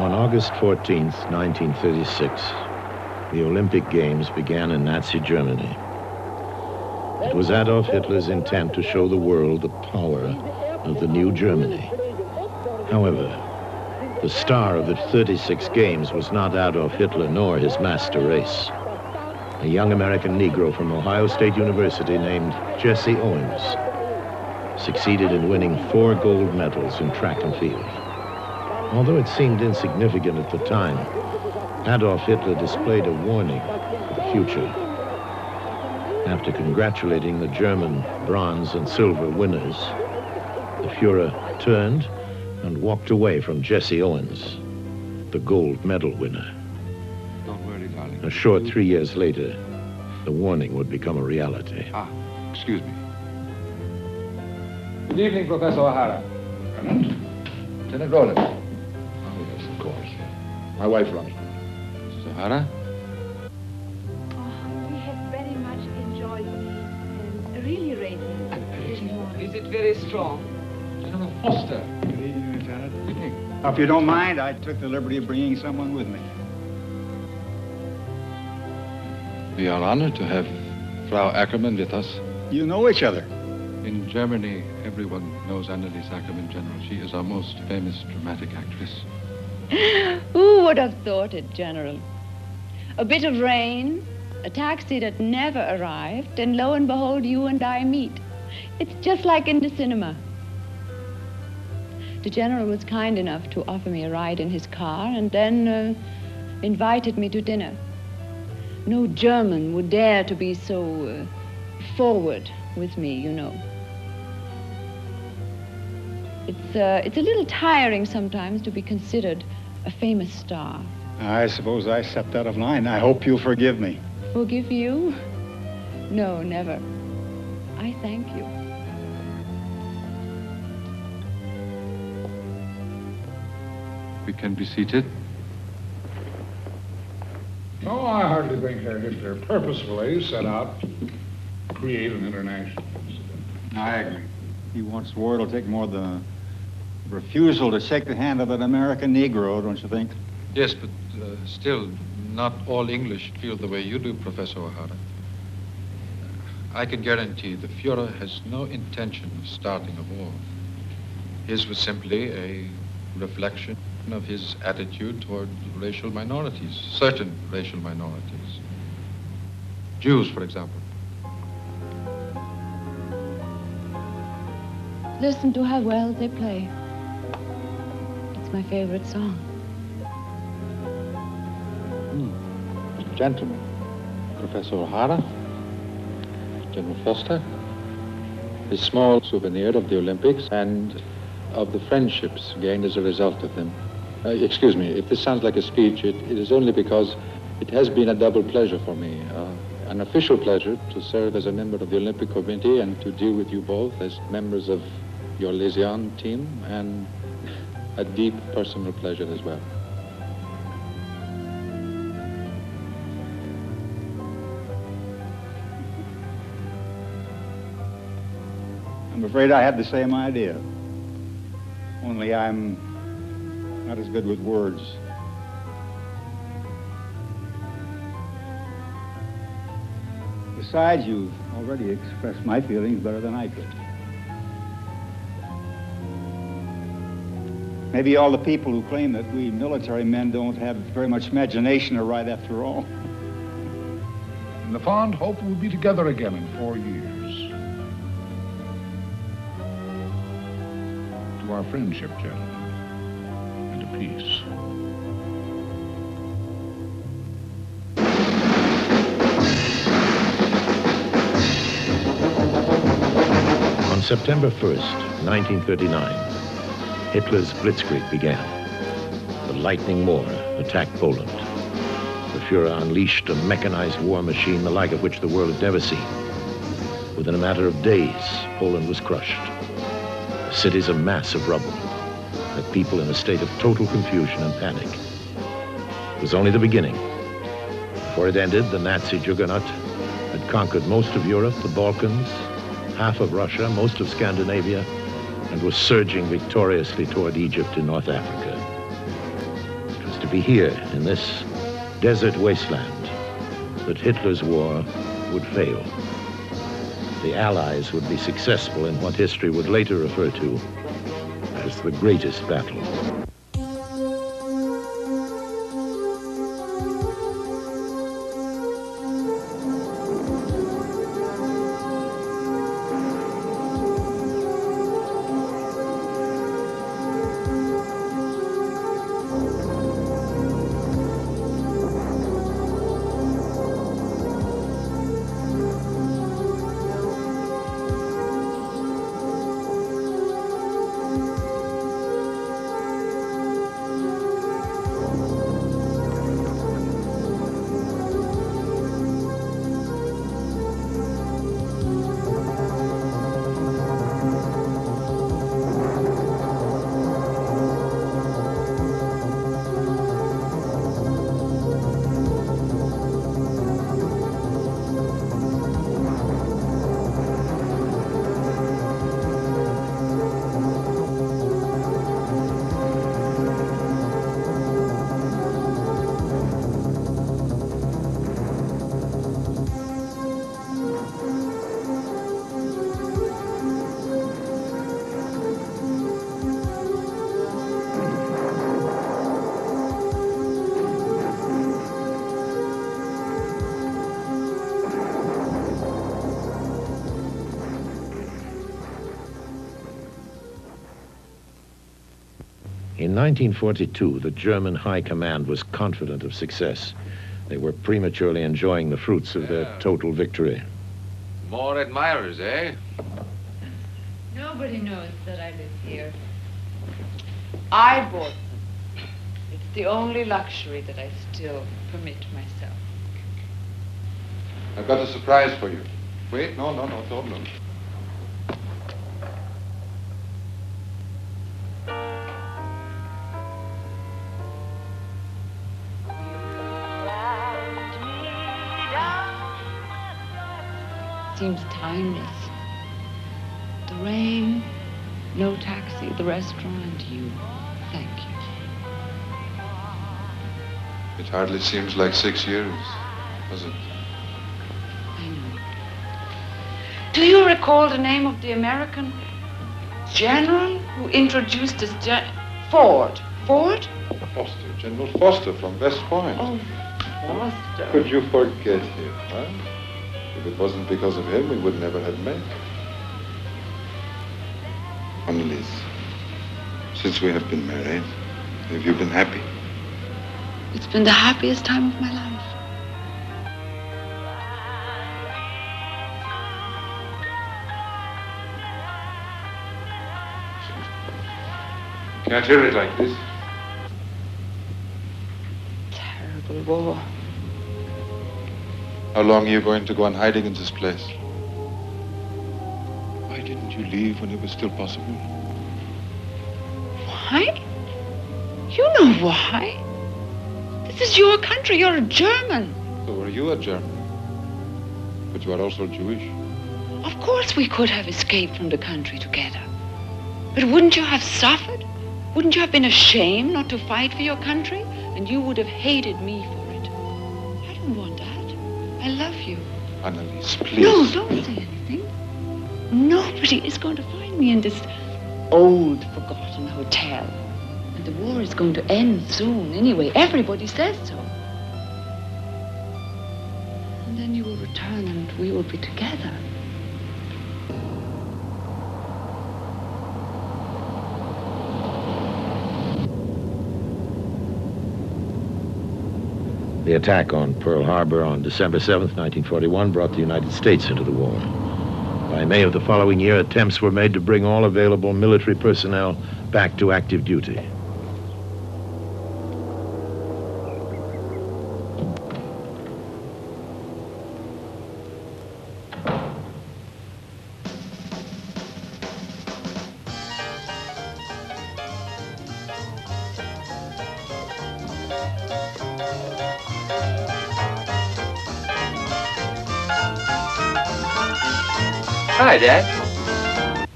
On August 14th, 1936, the Olympic Games began in Nazi Germany. It was Adolf Hitler's intent to show the world the power of the new Germany. However, the star of the 36 Games was not Adolf Hitler nor his master race. A young American Negro from Ohio State University named Jesse Owens succeeded in winning 4 gold medals in track and field. Although it seemed insignificant at the time, Adolf Hitler displayed a warning for the future. After congratulating the German bronze and silver winners, the Fuhrer turned and walked away from Jesse Owens, the gold medal winner. Don't worry, darling. A short 3 years later, the warning would become a reality. Excuse me. Good evening, Professor O'Hara. Lieutenant Rowland. Oh, yes, of course. My wife, Ronnie. Mrs. O'Hara? We have very much enjoyed the really racing. Is it very strong? General Foster. Good evening, Lieutenant. Good evening. If you don't mind, I took the liberty of bringing someone with me. We are honored to have Frau Ackermann with us. You know each other. In Germany, everyone knows Anneliese Ackermann, General. She is our most famous dramatic actress. Who would have thought it, General? A bit of rain, a taxi that never arrived, and lo and behold, you and I meet. It's just like in the cinema. The General was kind enough to offer me a ride in his car and then invited me to dinner. No German would dare to be so forward with me, you know. It's a little tiring sometimes to be considered a famous star. I suppose I stepped out of line. I hope you'll forgive me. Forgive you? No, never. I thank you. We can be seated. No, I hardly think Herr Hitler purposefully set out to create an international incident. I agree. He once swore it'll take more than a refusal to shake the hand of an American Negro, don't you think? Yes, but still, not all English feel the way you do, Professor O'Hara. I can guarantee the Fuhrer has no intention of starting a war. His was simply a reflection of his attitude toward racial minorities, certain racial minorities. Jews, for example. Listen to how well they play. It's my favorite song. Gentlemen, Professor O'Hara, General Foster, a small souvenir of the Olympics and of the friendships gained as a result of them. Excuse me, if this sounds like a speech, it is only because it has been a double pleasure for me. An official pleasure to serve as a member of the Olympic Committee and to deal with you both as members of your liaison team, and a deep personal pleasure as well. I'm afraid I had the same idea. Only I'm not as good with words. Besides, you've already expressed my feelings better than I could. Maybe all the people who claim that we military men don't have very much imagination are right after all. In the fond hope we'll be together again in 4 years. To our friendship, gentlemen, and to peace. On September 1st, 1939, Hitler's blitzkrieg began. The lightning war attacked Poland. The Fuhrer unleashed a mechanized war machine, the like of which the world had never seen. Within a matter of days, Poland was crushed. The city's a mass of rubble, the people in a state of total confusion and panic. It was only the beginning. Before it ended, the Nazi juggernaut had conquered most of Europe, the Balkans, half of Russia, most of Scandinavia, and was surging victoriously toward Egypt in North Africa. to be here, in this desert wasteland, that Hitler's war would fail. The Allies would be successful in what history would later refer to as the greatest battle. In 1942, the German High Command was confident of success. They were prematurely enjoying the fruits of their total victory. More admirers, eh? Nobody knows that I live here. I bought them. It's the only luxury that I still permit myself. I've got a surprise for you. Wait, no, don't look. Seems timeless. The rain, no taxi, the restaurant, and you. Thank you. It hardly seems like 6 years, does it? I know. Do you recall the name of the American general who introduced us? Ford. Ford? Foster, General Foster from West Point. Oh, Foster. Could you forget him, huh? If it wasn't because of him, we would never have met. Anneliese, since we have been married, have you been happy? It's been the happiest time of my life. Can't hear it like this. Terrible war. How long are you going to go on hiding in this place? Why didn't you leave when it was still possible? Why? You know why. This is your country. You're a German. So are you a German? But you are also Jewish. Of course we could have escaped from the country together. But wouldn't you have suffered? Wouldn't you have been ashamed not to fight for your country? And you would have hated me for it. I don't want that. I love you. Anneliese, please. No, don't say anything. Nobody is going to find me in this old, forgotten hotel. And the war is going to end soon anyway. Everybody says so. And then you will return and we will be together. The attack on Pearl Harbor on December 7th, 1941, brought the United States into the war. By May of the following year, attempts were made to bring all available military personnel back to active duty. Hi, Dad.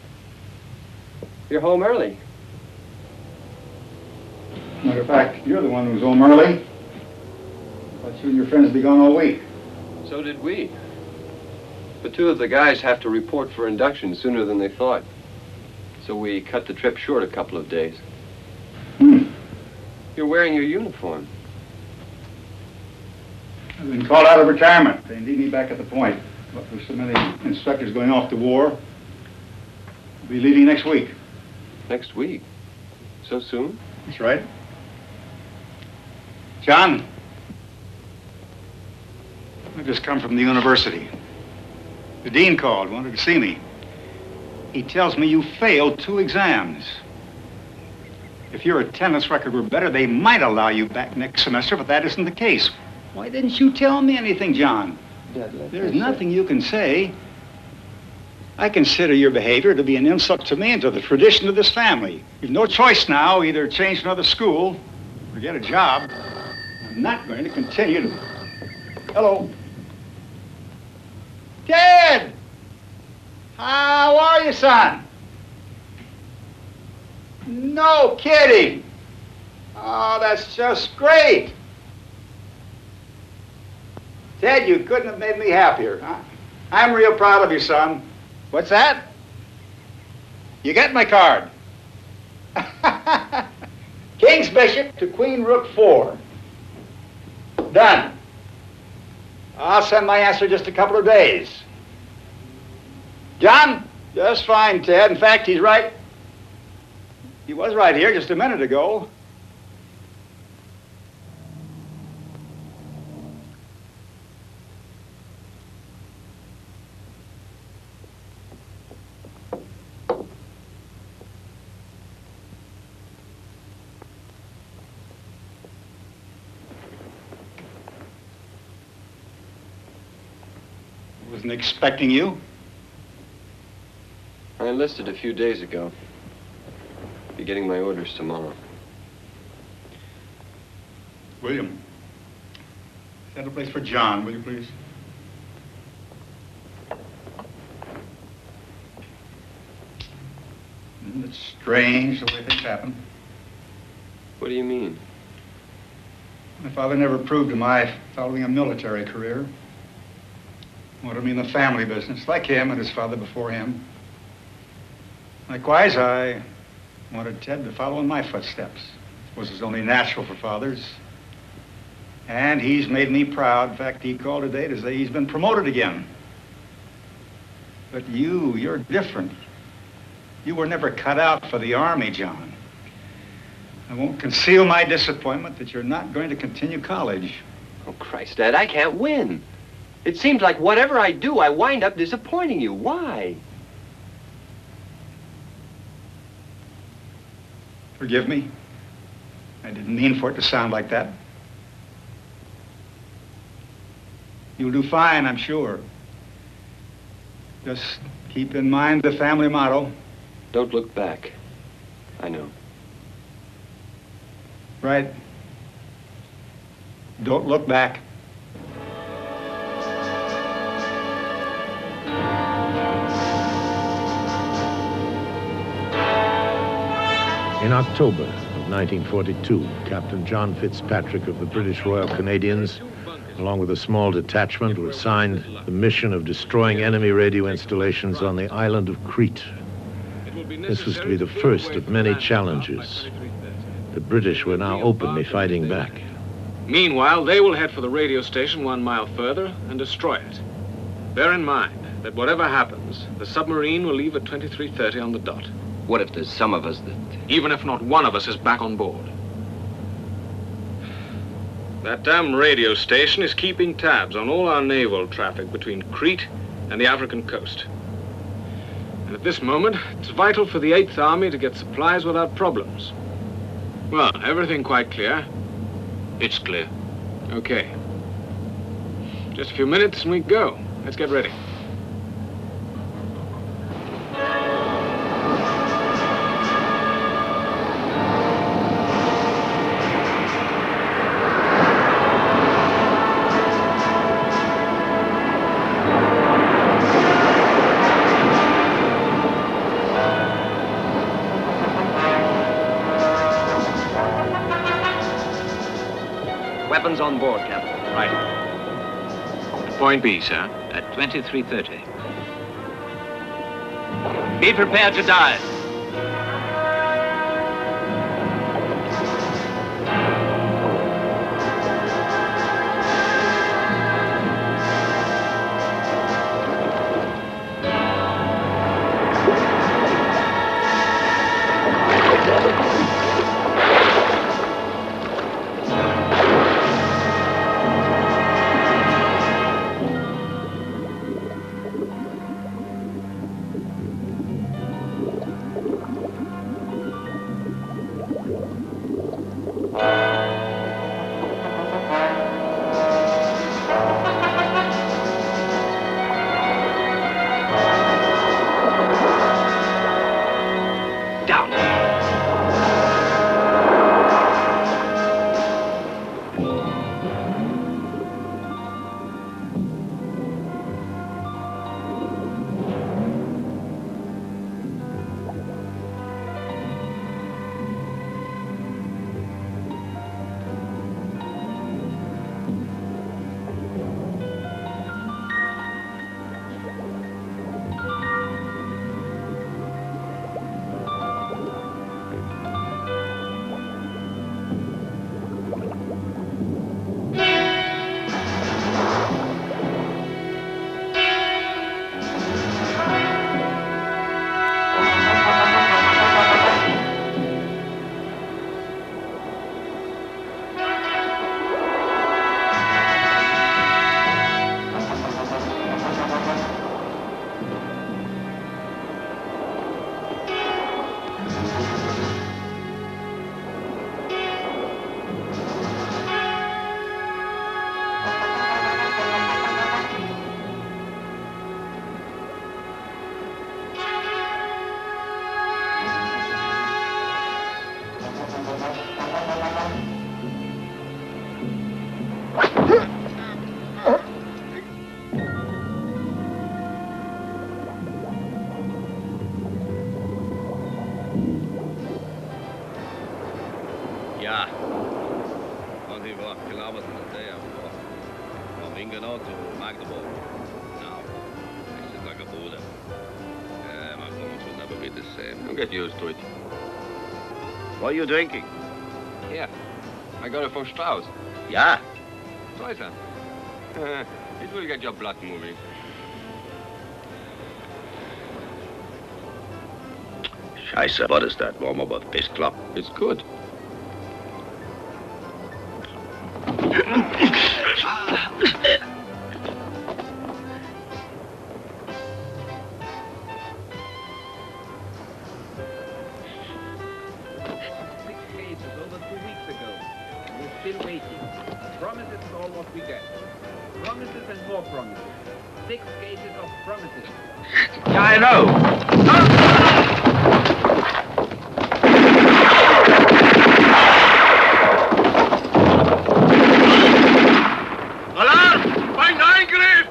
You're home early. Matter of fact, you're the one who was home early. Thought you and your friends would be gone all week. So did we. But two of the guys have to report for induction sooner than they thought. So we cut the trip short a couple of days. You're wearing your uniform. I've been called out of retirement. They need me back at the point. But with so many instructors going off to war, I'll be leaving next week. Next week? So soon? That's right. John, I've just come from the university. The dean called, wanted to see me. He tells me you failed 2 exams. If your attendance record were better, they might allow you back next semester, but that isn't the case. Why didn't you tell me anything, John? There's nothing you can say. I consider your behavior to be an insult to me and to the tradition of this family. You've no choice now, either change another school or get a job. I'm not going to continue to... Hello. Ted! How are you, son? No kidding. Oh, that's just great. Ted, you couldn't have made me happier. Huh? I'm real proud of you, son. What's that? You get my card. King's Bishop to Queen Rook 4. Done. I'll send my answer just a couple of days. John? Just fine, Ted. In fact, he's right. He was right here just a minute ago. Wasn't expecting you. I enlisted a few days ago. Be getting my orders tomorrow. William, set a place for John, will you please? Isn't it strange the way things happen? What do you mean? My father never approved of my following a military career. Wanted me in the family business, like him and his father before him. Likewise, I wanted Ted to follow in my footsteps. It was only natural for fathers. And he's made me proud. In fact, he called today to say he's been promoted again. But you're different. You were never cut out for the Army, John. I won't conceal my disappointment that you're not going to continue college. Oh, Christ, Dad, I can't win. It seems like whatever I do, I wind up disappointing you. Why? Forgive me. I didn't mean for it to sound like that. You'll do fine, I'm sure. Just keep in mind the family motto. Don't look back. I know. Right. Don't look back. In October of 1942, Captain John Fitzpatrick of the British Royal Canadians, along with a small detachment, were assigned the mission of destroying enemy radio installations on the island of Crete. This was to be the first of many challenges. The British were now openly fighting back. Meanwhile, they will head for the radio station 1 mile further and destroy it. Bear in mind that whatever happens, the submarine will leave at 23:30 on the dot. What if there's some of us that... Even if not one of us is back on board. That damn radio station is keeping tabs on all our naval traffic between Crete and the African coast. And at this moment, it's vital for the 8th Army to get supplies without problems. Well, everything quite clear? It's clear. Okay. Just a few minutes and we go. Let's get ready. Weapons on board, Captain. Right. At point B, sir. At 23:30. Be prepared to dive. Ja. Und ich war gelaufen in der Von Ingenow to Magdeburg. Now, this is like a border. My wounds will never be the same. You'll get used to it. What are you drinking? Here. I got it from Strauss. Ja. Try some. It will get your blood moving. Scheiße, what is that? Warm about this club. It's good. Still waiting. Promises is all what we get. Promises and more promises. 6 cases of promises. Yeah, I know. Alarm! Find Eingriff!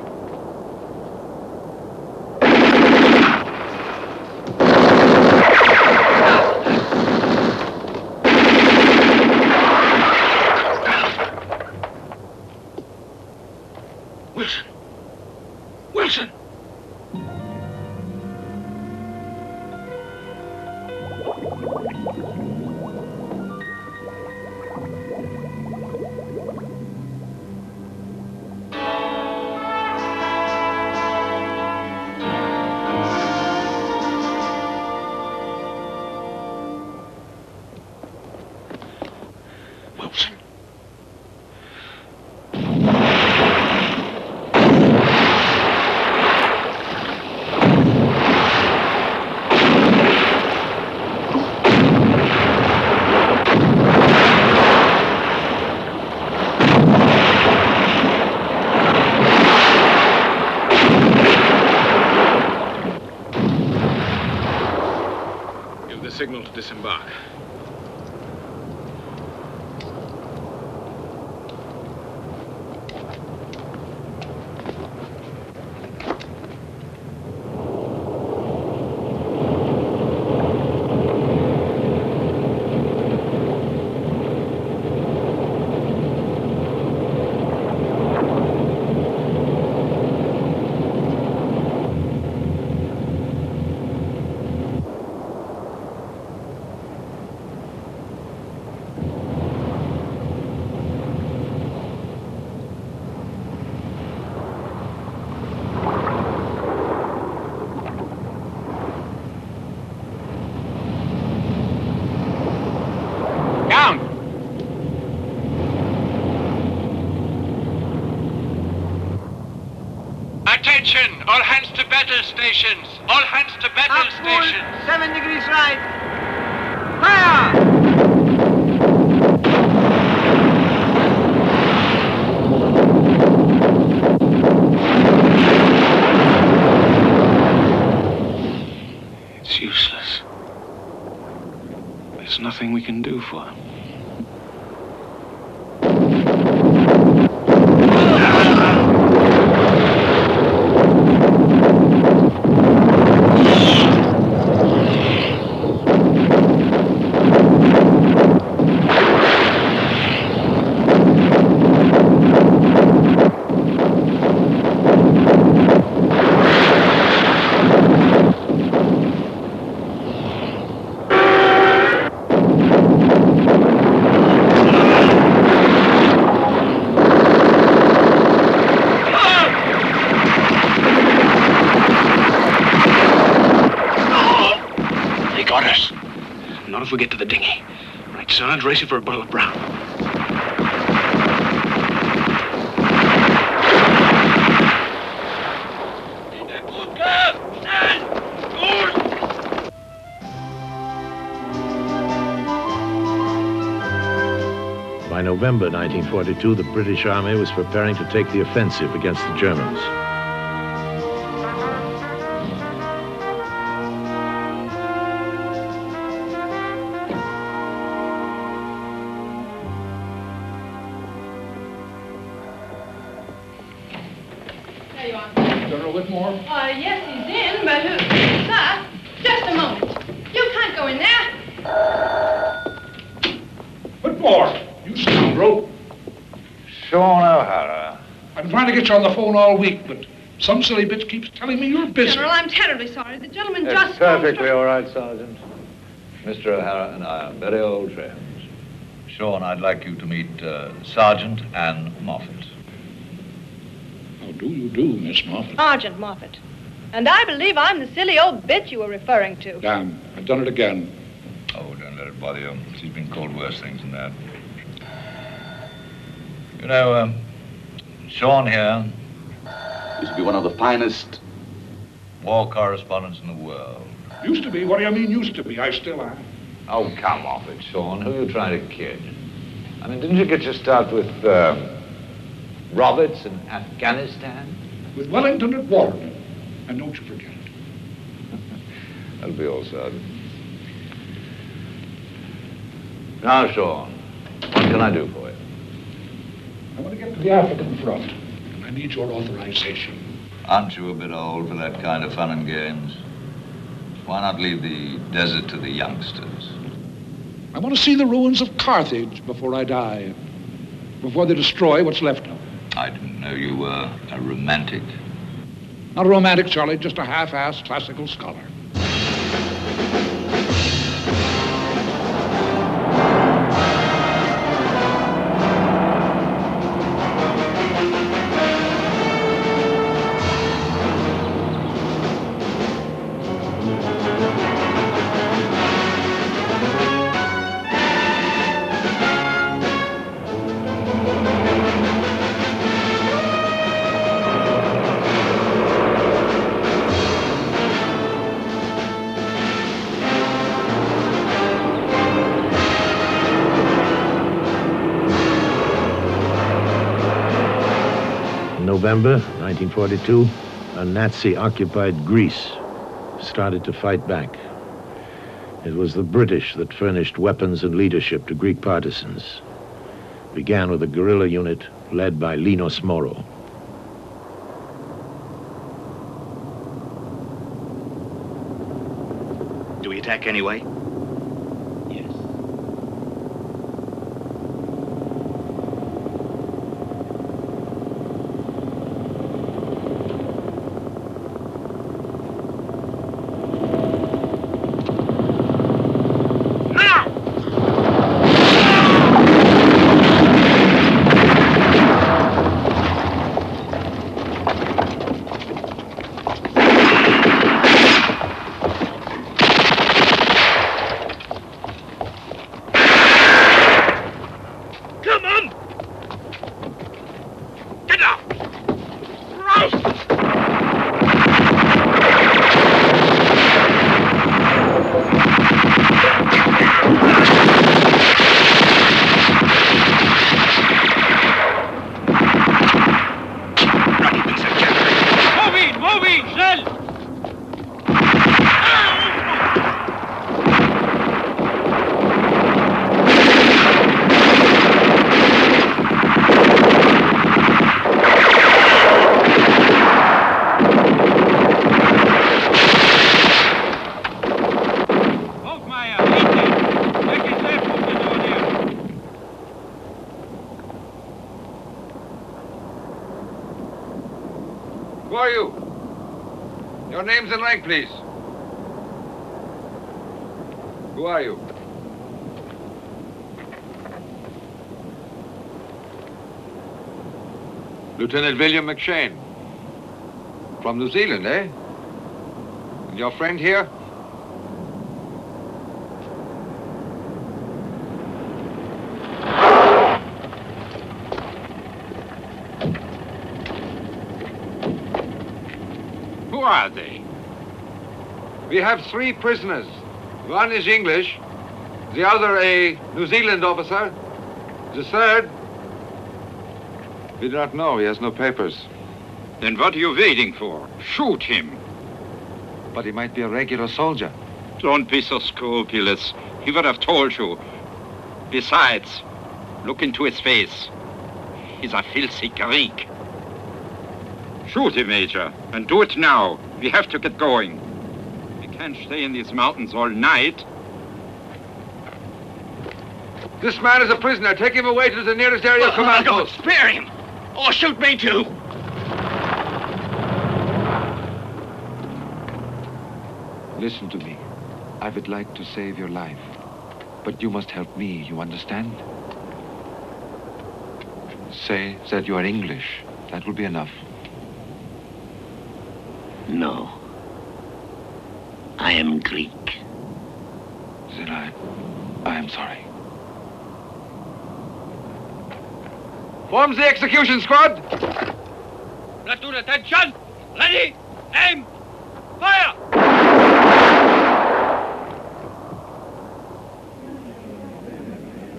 Wilson! Wilson! Wilson! Give the signal to disembark. Attention! All hands to battle stations! All hands to battle stations! 7 degrees right! Fire! It's useless. There's nothing we can do for him. Not if we get to the dinghy. Right, Sarge, race it for a bottle of brown. By November 1942, the British Army was preparing to take the offensive against the Germans. There you are. General Whitmore? Yes, he's in, but who? Sir, just a moment. You can't go in there. Whitmore! You scoundrel! Sean O'Hara. I've been trying to get you on the phone all week, but some silly bitch keeps telling me you're busy. General, I'm terribly sorry. The gentleman It's just... perfectly all right, Sergeant. Mr. O'Hara and I are very old friends. Sean, I'd like you to meet Sergeant Anne Moffat. How do you do, Miss Moffat? Sergeant Moffat. And I believe I'm the silly old bitch you were referring to. Damn, I've done it again. Oh, don't let it bother you. She's been called worse things than that. You know, Sean here used to be one of the finest war correspondents in the world. Used to be? What do you mean used to be? I still am. Oh, come off it, Sean. Who are you trying to kid? I mean, didn't you get your start with Roberts in Afghanistan? With Wellington at Waterloo. And don't you forget it. That'll be all, Sergeant. Now, Sean, what can I do for you? I want to get to the African front, and I need your authorization. Aren't you a bit old for that kind of fun and games? Why not leave the desert to the youngsters? I want to see the ruins of Carthage before I die. Before they destroy what's left of it. I didn't know you were a romantic. Not a romantic, Charlie, just a half-assed classical scholar. November 1942, a Nazi-occupied Greece started to fight back. It was the British that furnished weapons and leadership to Greek partisans. It began with a guerrilla unit led by Linos Moro. Do we attack anyway? Your names and rank, please. Who are you? Lieutenant William McShane. From New Zealand, eh? And your friend here? Who are they? We have 3 prisoners. One is English, the other a New Zealand officer, the third... We do not know. He has no papers. Then what are you waiting for? Shoot him. But he might be a regular soldier. Don't be so scrupulous. He would have told you. Besides, look into his face. He's a filthy Greek. Shoot him, Major, and do it now. We have to get going. We can't stay in these mountains all night. This man is a prisoner. Take him away to the nearest area command post. Spare him! Or shoot me too! Listen to me. I would like to save your life. But you must help me, you understand? Say that you are English. That will be enough. No. I am Greek. Then I am sorry. Forms the execution squad! Platoon attention! Ready! Aim! Fire!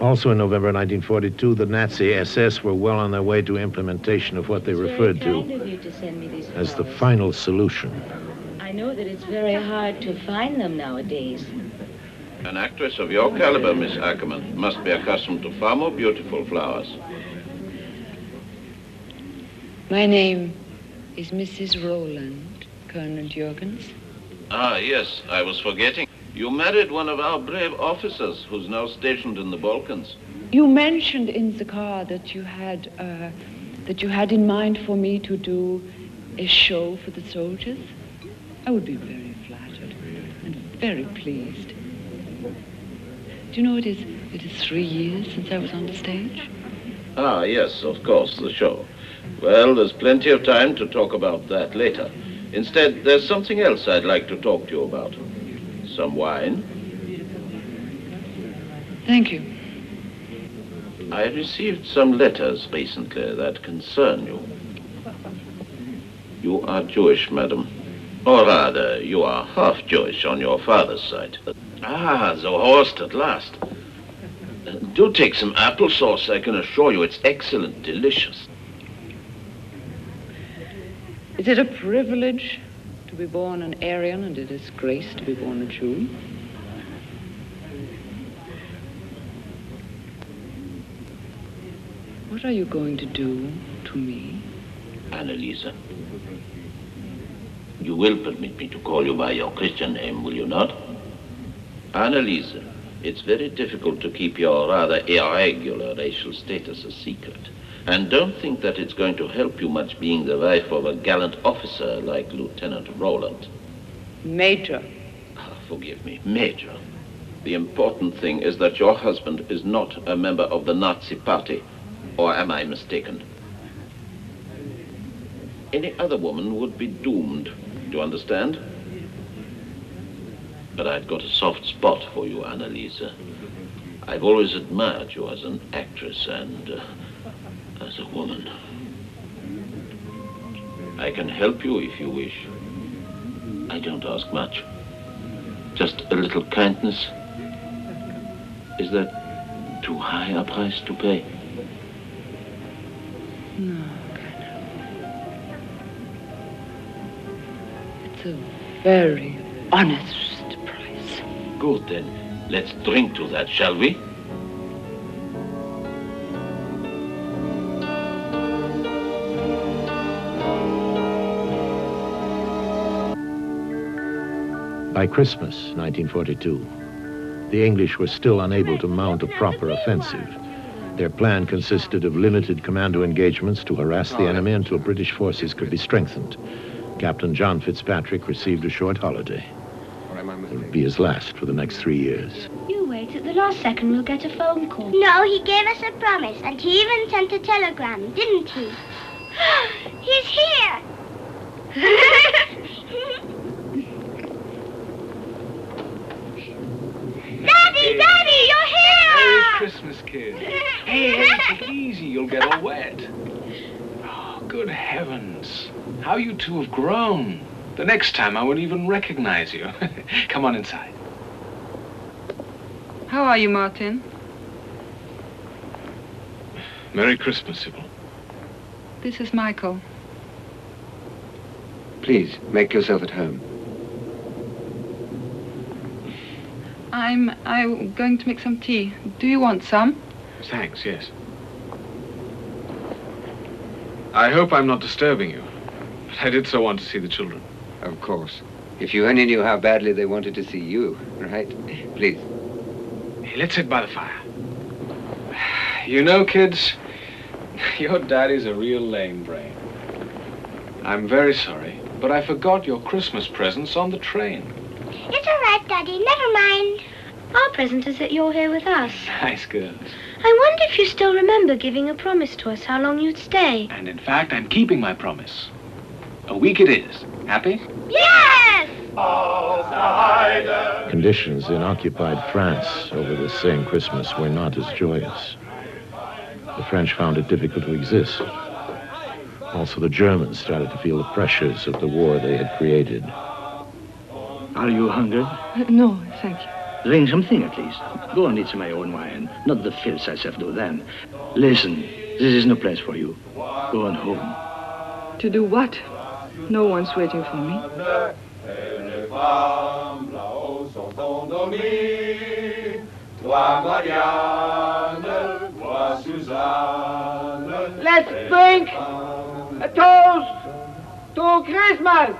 Also in November 1942, the Nazi SS were well on their way to implementation of what they referred to as the final solution. I know that it's very hard to find them nowadays. An actress of your caliber, Miss Ackerman, must be accustomed to far more beautiful flowers. My name is Mrs. Roland, Colonel Jurgens. Ah, yes, I was forgetting. You married one of our brave officers who's now stationed in the Balkans. You mentioned in the car that you had in mind for me to do a show for the soldiers. I would be very flattered and very pleased. Do you know it is 3 years since I was on the stage? Ah, yes, of course, the show. Well, there's plenty of time to talk about that later. Instead, there's something else I'd like to talk to you about. Some wine? Thank you. I received some letters recently that concern you. You are Jewish, madam. Or rather, you are half Jewish on your father's side. Ah, the host at last. Do take some applesauce. I can assure you it's excellent, delicious. Is it a privilege to be born an Aryan and a disgrace to be born a Jew? What are you going to do to me? Annalisa, you will permit me to call you by your Christian name, will you not? Annalisa, it's very difficult to keep your rather irregular racial status a secret. And don't think that it's going to help you much being the wife of a gallant officer like Lieutenant Roland. Major. Forgive me, Major. The important thing is that your husband is not a member of the Nazi Party. Or am I mistaken? Any other woman would be doomed. Do you understand? But I've got a soft spot for you, Annalisa. I've always admired you as an actress and as a woman. I can help you if you wish. I don't ask much. Just a little kindness. Is that too high a price to pay? No, it's a very honest price. Good, then. Let's drink to that, shall we? By Christmas 1942, the English were still unable to mount a proper offensive. Their plan consisted of limited commando engagements to harass the enemy until British forces could be strengthened. Captain John Fitzpatrick received a short holiday. It would be his last for the next 3 years. You wait. At the last second, we'll get a phone call. No, he gave us a promise, and he even sent a telegram, didn't he? He's here! Daddy, Daddy, you're here! Merry Christmas, kid. Hey, take it easy. You'll get all wet. Oh, good heavens. How you two have grown. The next time I won't even recognize you. Come on inside. How are you, Martin? Merry Christmas, Sybil. This is Michael. Please, make yourself at home. I'm going to make some tea. Do you want some? Thanks, yes. I hope I'm not disturbing you. But I did so want to see the children. Of course. If you only knew how badly they wanted to see you, right? Please. Hey, let's sit by the fire. You know, kids, your daddy's a real lame brain. I'm very sorry, but I forgot your Christmas presents on the train. It's all right, Daddy. Never mind. Our present is that you're here with us. Nice girls. I wonder if you still remember giving a promise to us how long you'd stay. And in fact, I'm keeping my promise. A week it is. Happy? Yes! Conditions in occupied France over the same Christmas were not as joyous. The French found it difficult to exist. Also, the Germans started to feel the pressures of the war they had created. Are you hungry? No, thank you. Drink something at least. Go and eat my own wine, not the filth I serve to them. Listen, this is no place for you. Go on home. To do what? No one's waiting for me. Let's drink a toast to Christmas.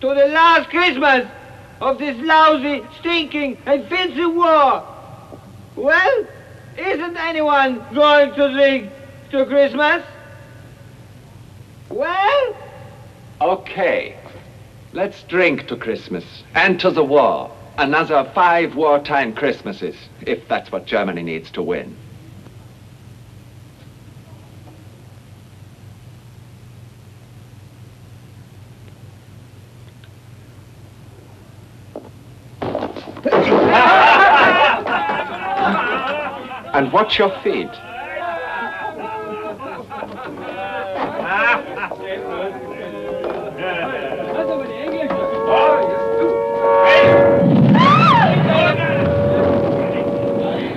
To the last Christmas of this lousy, stinking, and filthy war. Well, isn't anyone going to drink to Christmas? Well? Okay. Let's drink to Christmas and to the war. Another 5 wartime Christmases, if that's what Germany needs to win. And watch your feet.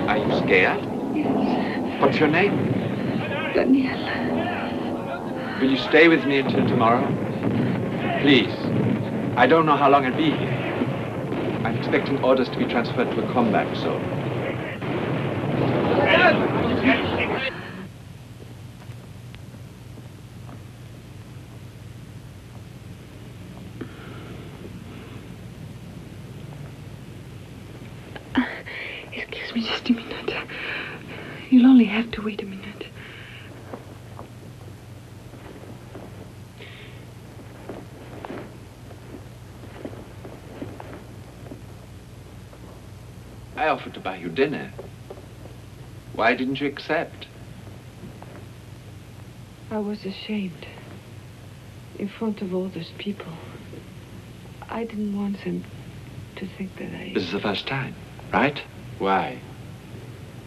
Are you scared? Yes. What's your name? Danielle. Will you stay with me until tomorrow? Please. I don't know how long I'll be here. I'm expecting orders to be transferred to a combat zone. Excuse me just a minute. You'll only have to wait a minute. I offered to buy you dinner. Why didn't you accept? I was ashamed. In front of all those people. I didn't want them to think that I... This is the first time, right? Why?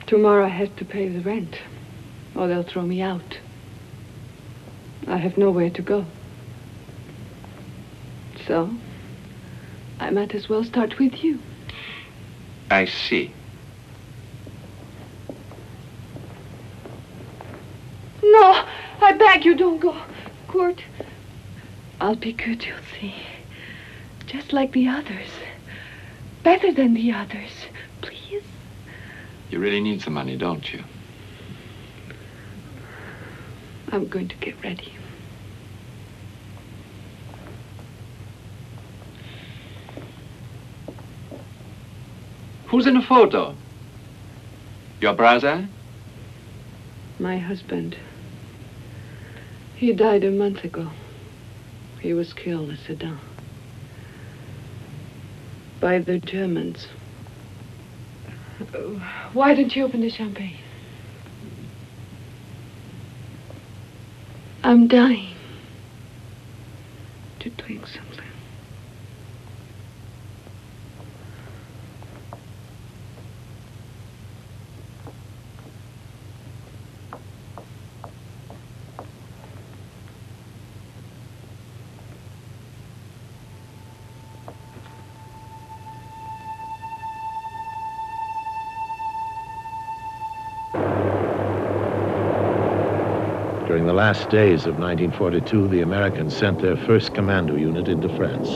Tomorrow I have to pay the rent, or they'll throw me out. I have nowhere to go. So, I might as well start with you. I see. No, I beg you, don't go. Kurt, I'll be good, you'll see. Just like the others. Better than the others. Please. You really need the money, don't you? I'm going to get ready. Who's in the photo? Your brother? My husband. He died a month ago. He was killed at Sedan. By the Germans. Why don't you open the champagne? I'm dying to drink something. During the last days of 1942, the Americans sent their first commando unit into France.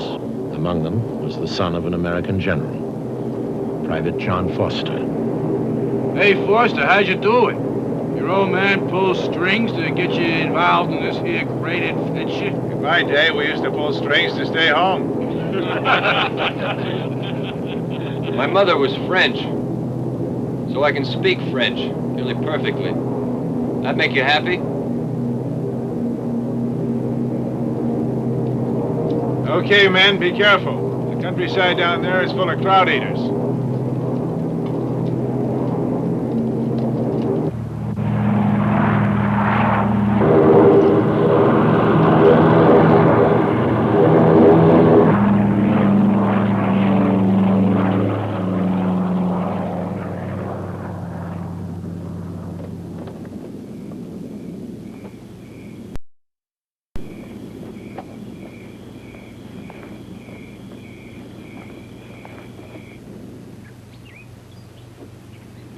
Among them was the son of an American general, Private John Foster. Hey, Foster, how'd you do it? Your old man pulls strings to get you involved in this here great adventure? In my day, we used to pull strings to stay home. My mother was French, so I can speak French nearly perfectly. That make you happy? Okay, men, be careful. The countryside down there is full of crowd eaters.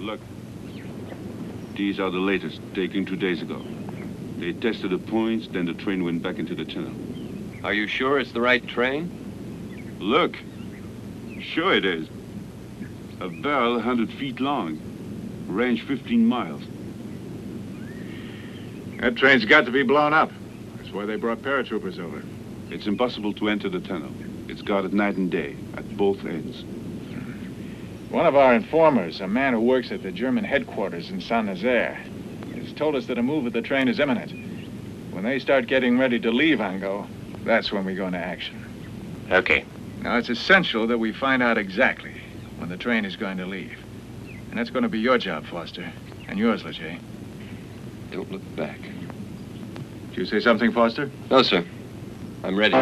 Look, these are the latest, taken 2 days ago. They tested the points, then the train went back into the tunnel. Are you sure it's the right train? Look, sure it is. A barrel 100 feet long, range 15 miles. That train's got to be blown up. That's why they brought paratroopers over. It's impossible to enter the tunnel. It's guarded night and day, at both ends. One of our informers, a man who works at the German headquarters in Saint-Nazaire, has told us that a move of the train is imminent. When they start getting ready to leave Ango, that's when we go into action. Okay. Now, it's essential that we find out exactly when the train is going to leave. And that's going to be your job, Foster, and yours, Leger. Don't look back. Did you say something, Foster? No, sir. I'm ready.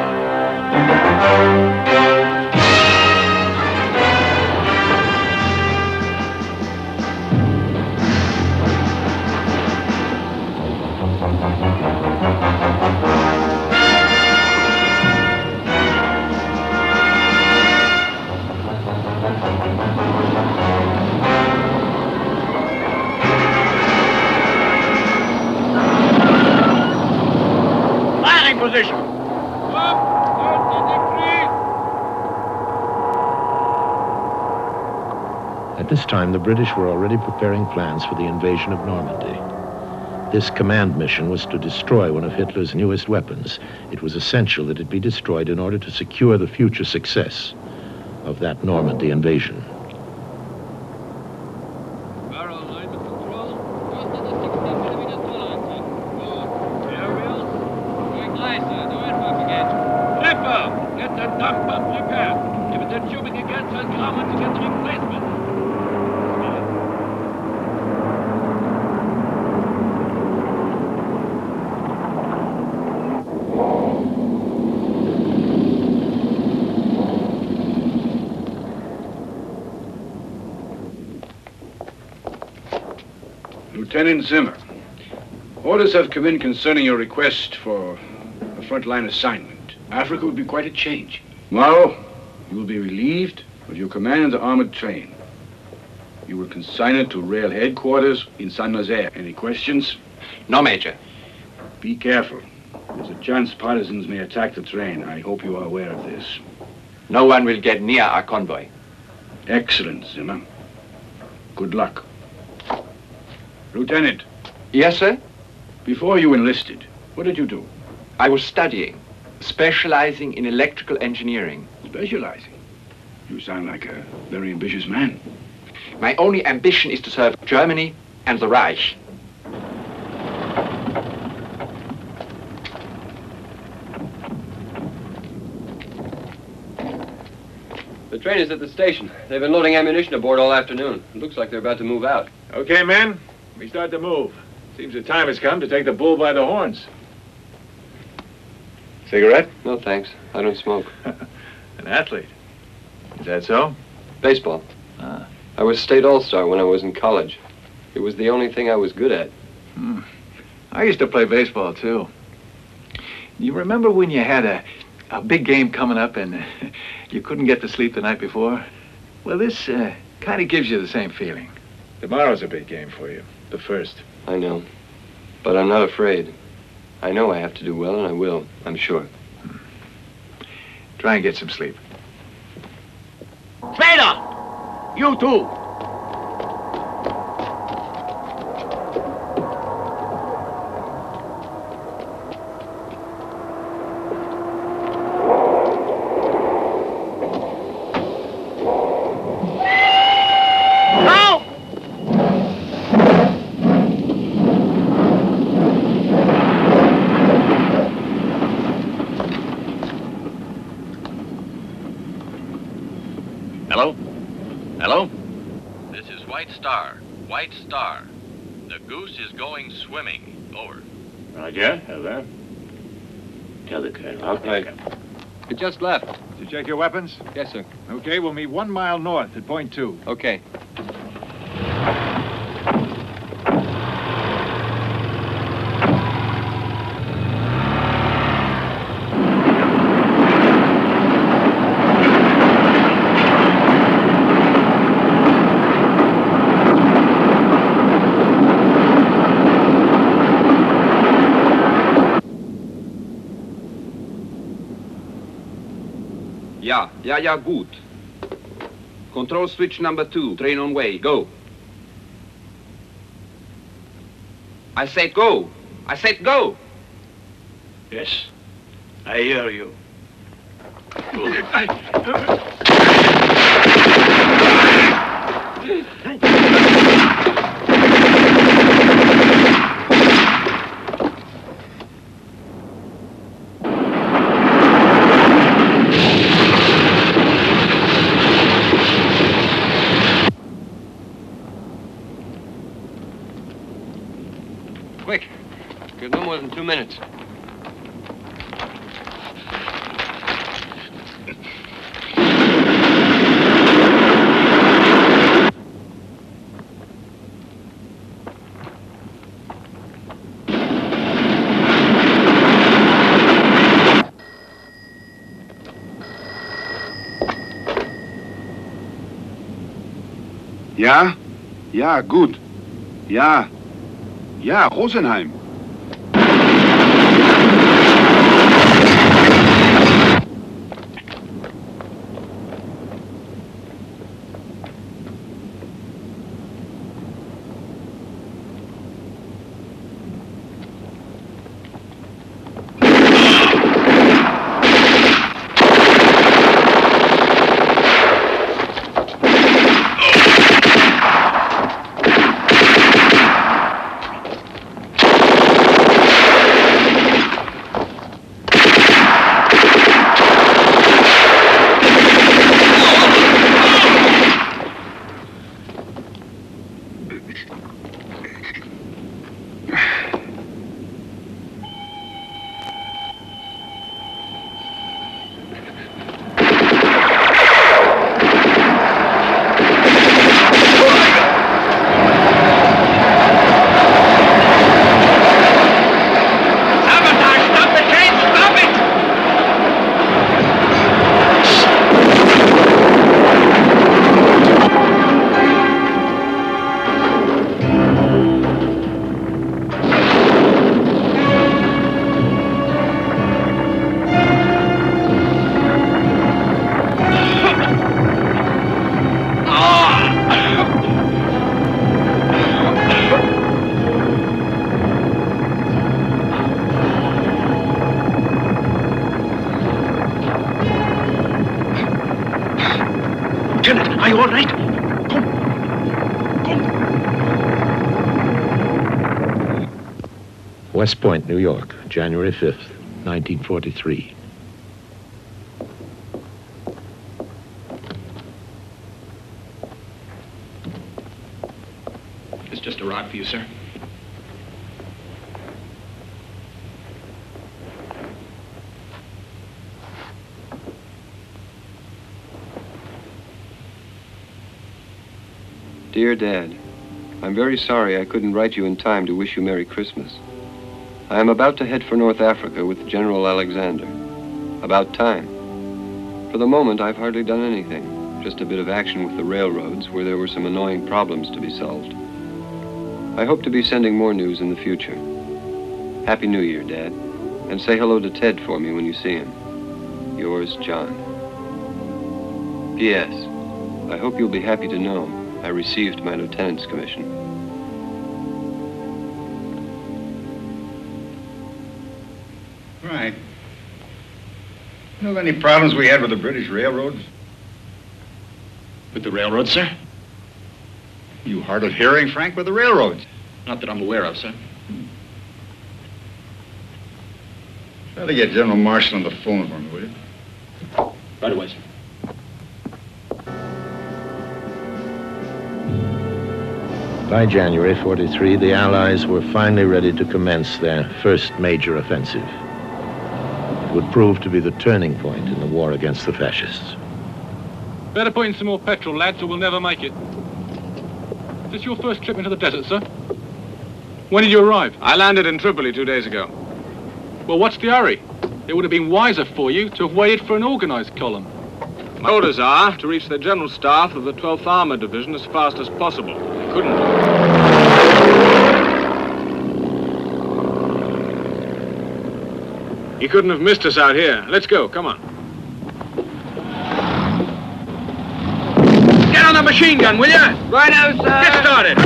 Firing position. At this time, the British were already preparing plans for the invasion of Normandy. This command mission was to destroy one of Hitler's newest weapons. It was essential that it be destroyed in order to secure the future success of that Normandy invasion. Lieutenant Zimmer, orders have come in concerning your request for a frontline assignment. Africa would be quite a change. Tomorrow, you will be relieved of your command of the armored train. You will consign it to rail headquarters in Saint-Nazaire. Any questions? No, Major. Be careful. There's a chance partisans may attack the train. I hope you are aware of this. No one will get near our convoy. Excellent, Zimmer. Good luck. Lieutenant. Yes, sir? Before you enlisted, what did you do? I was studying, specializing in electrical engineering. Specializing? You sound like a very ambitious man. My only ambition is to serve Germany and the Reich. The train is at the station. They've been loading ammunition aboard all afternoon. It looks like they're about to move out. Okay, men. We start to move. Seems the time has come to take the bull by the horns. Cigarette? No, thanks. I don't smoke. An athlete. Is that so? Baseball. Ah. I was state all-star when I was in college. It was the only thing I was good at. I used to play baseball, too. You remember when you had a big game coming up and you couldn't get to sleep the night before? Well, this kind of gives you the same feeling. Tomorrow's a big game for you. The first. I know. But I'm not afraid. I know I have to do well, and I will. I'm sure. Try and get some sleep. Vader! You too! Hello? Hello? This is White Star. White Star. The Goose is going swimming. Over. Roger. Over. Tell the colonel. Okay. It just left. Did you check your weapons? Yes, sir. Okay, we'll meet 1 mile north at point 2. Okay. Ja, gut. Control switch number 2, train on way, go. I said go. I said go. Yes, I hear you. Quick. Give no more than 2 minutes. Ja? Ja, gut. Ja. Ja, Rosenheim. Are you all right? West Point, New York, January 5th, 1943. It's just arrived for you, sir. Dear Dad, I'm very sorry I couldn't write you in time to wish you Merry Christmas. I am about to head for North Africa with General Alexander. About time. For the moment, I've hardly done anything. Just a bit of action with the railroads where there were some annoying problems to be solved. I hope to be sending more news in the future. Happy New Year, Dad. And say hello to Ted for me when you see him. Yours, John. P.S. I hope you'll be happy to know I received my lieutenant's commission. Right. You know of any problems we had with the British railroads? With the railroad, sir? You hard of hearing, Frank, with the railroads? Not that I'm aware of, sir. Try to get General Marshall on the phone for me, will you? Right away, sir. By January 43, the Allies were finally ready to commence their first major offensive. It would prove to be the turning point in the war against the fascists. Better put in some more petrol, lads, or we'll never make it. Is this your first trip into the desert, sir? When did you arrive? I landed in Tripoli 2 days ago. Well, what's the hurry? It would have been wiser for you to have waited for an organized column. My orders are to reach the General Staff of the 12th Armored Division as fast as possible. I couldn't. You couldn't have missed us out here. Let's go, come on. Get on the machine gun, will you? Right out, sir. Get started.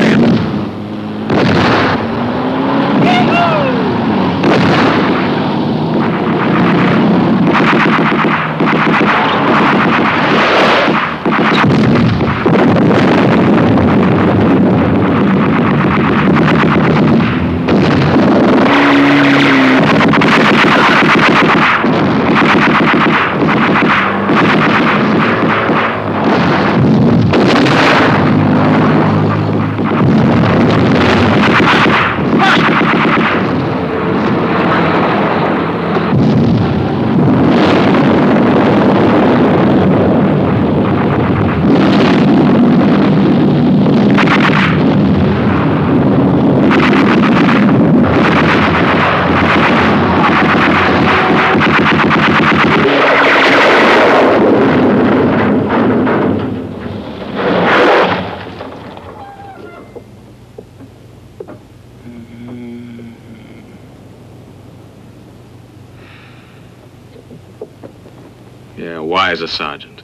Yeah, wise a sergeant.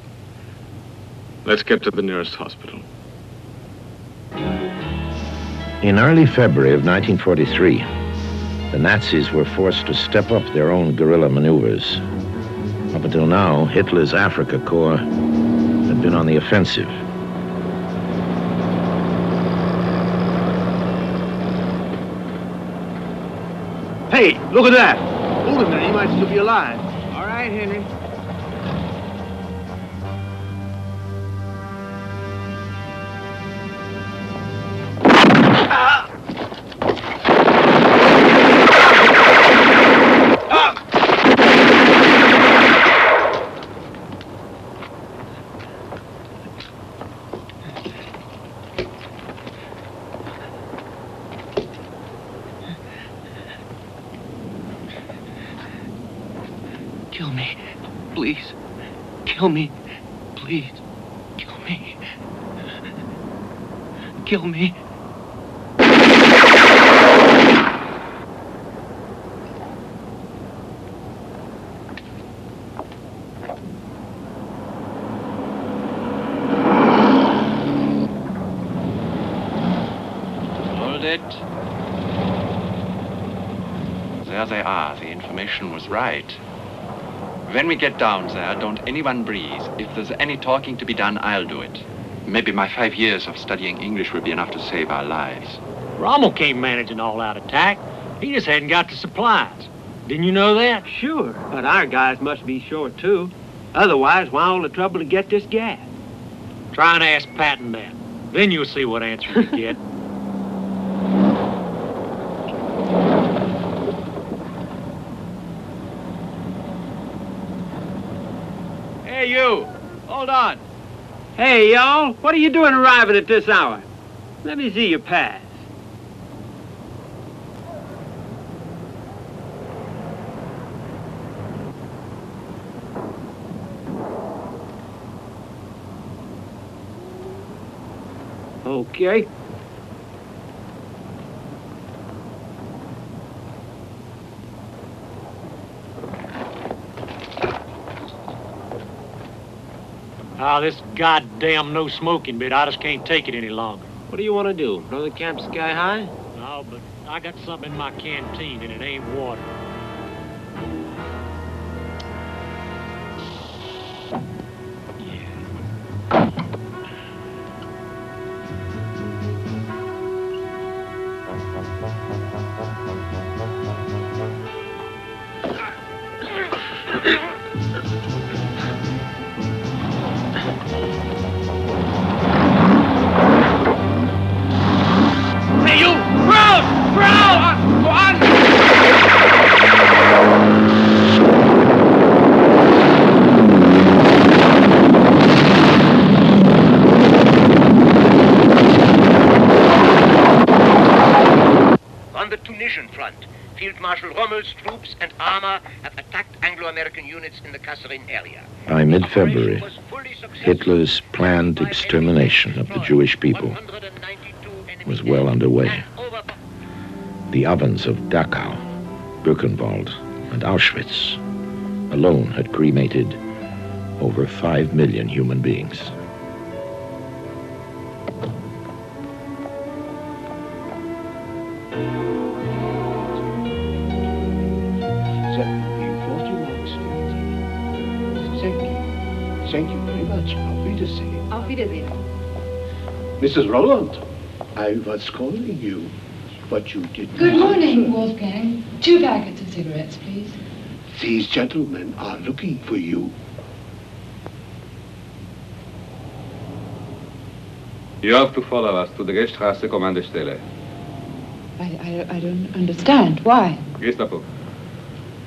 Let's get to the nearest hospital. In early February of 1943, the Nazis were forced to step up their own guerrilla maneuvers. Up until now, Hitler's Africa Corps had been on the offensive. Hey, look at that. Hold a minute, he might still be alive. All right, Henry. Kill me, please. Kill me, please. Kill me. Kill me. Hold it. There they are. The information was right. When we get down there, don't anyone breathe. If there's any talking to be done, I'll do it. Maybe my 5 years of studying English will be enough to save our lives. Rommel can't manage an all-out attack. He just hadn't got the supplies. Didn't you know that? Sure, but our guys must be short, too. Otherwise, why all the trouble to get this gas? Try and ask Patton that. Then you'll see what answer you get. you. Hold on. Hey, y'all, what are you doing arriving at this hour? Let me see your pass. Okay. Ah, this goddamn no smoking bit, I just can't take it any longer. What do you want to do? Blow the camp sky high? No, but I got something in my canteen and it ain't water. Hey, you! Brown! Brown! Go on! On the Tunisian front, Field Marshal Rommel's troops and armor have attacked Anglo-American units in the Kasserine area. By mid-February, Hitler's planned extermination of the Jewish people was well underway. The ovens of Dachau, Birkenwald, and Auschwitz alone had cremated over 5 million human beings. Thank you very much. Auf Wiedersehen. Auf Wiedersehen. Mrs. Roland, I was calling you, but you did not. Good morning, Wolfgang. 2 packets of cigarettes, please. These gentlemen are looking for you. You have to follow us to the Gestastraße Kommandostelle. I don't understand. Why? Gestapo.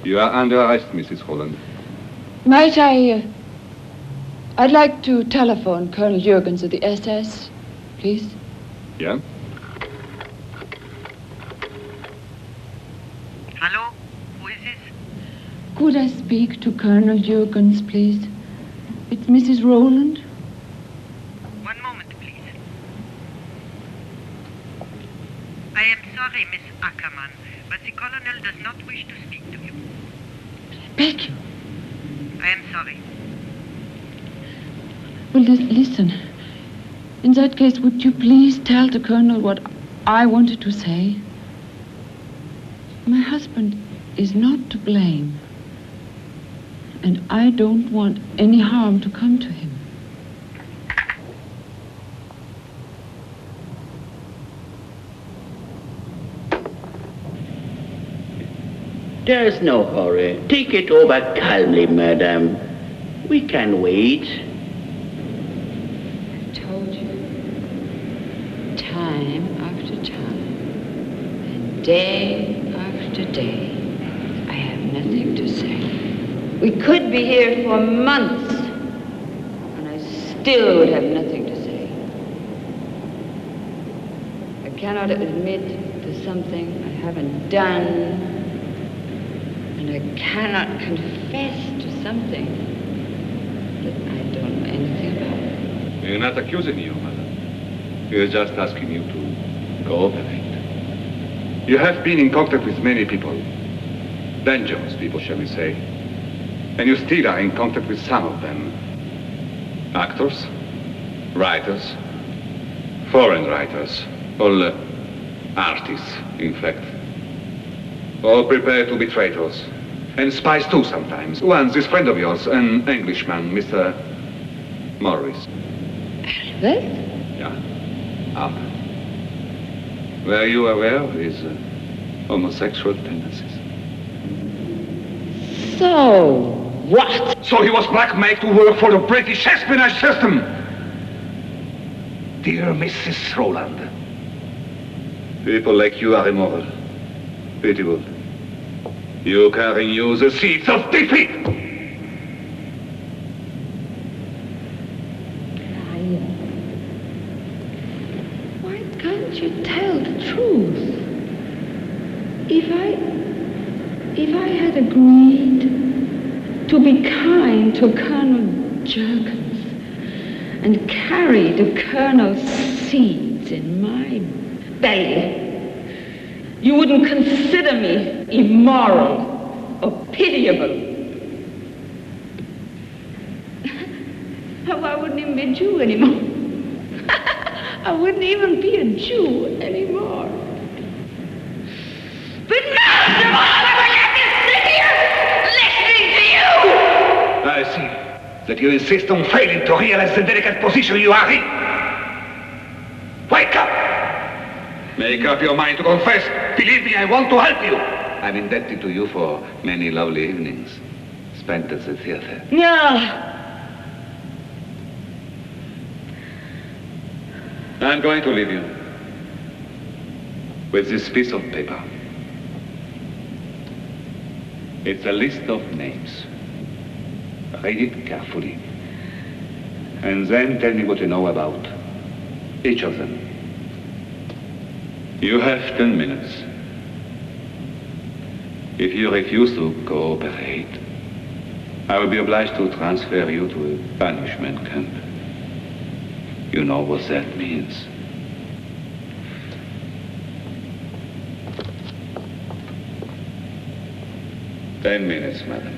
You are under arrest, Mrs. Roland. Might I'd like to telephone Colonel Jürgens of the SS, please. Yeah? Hello? Who is this? Could I speak to Colonel Jürgens, please? It's Mrs. Roland. One moment, please. I am sorry, Miss Ackerman, but the colonel does not wish to speak to you. Beg you. I am sorry. Well, listen. In that case, would you please tell the colonel what I wanted to say? My husband is not to blame. And I don't want any harm to come to him. There's no hurry. Take it over calmly, madam. We can wait. I told you. Time after time. And day after day. I have nothing to say. We could be here for months. And I still would have nothing to say. I cannot admit to something I haven't done. And I cannot confess to something that I don't know anything about. We're not accusing you, madam. We're just asking you to cooperate. You have been in contact with many people. Dangerous people, shall we say. And you still are in contact with some of them. Actors, writers, foreign writers, all artists, in fact. All prepared to be traitors. And spies too sometimes. Once this friend of yours, an Englishman, Mr. Morris. What? Yeah, Albert. Were you aware of his homosexual tendencies? So, what? So he was blackmailed to work for the British espionage system. Dear Mrs. Roland. People like you are immoral. Pitiable. You can renew the seeds of defeat. can't you tell the truth? If I had agreed to be kind to Colonel Jerkins and carry the Colonel's seeds in my belly, you wouldn't consider me immoral or pitiable. I wouldn't even be a Jew anymore. I wouldn't even be a Jew anymore. But now, I will have to sit here listening to you! I see that you insist on failing to realize the delicate position you are in. Wake up! Make up your mind to confess. Believe me, I want to help you. I'm indebted to you for many lovely evenings spent at the theater. No. I'm going to leave you with this piece of paper. It's a list of names. Read it carefully. And then tell me what you know about each of them. You have 10 minutes. If you refuse to cooperate, I will be obliged to transfer you to a punishment camp. You know what that means. "10 minutes, madam."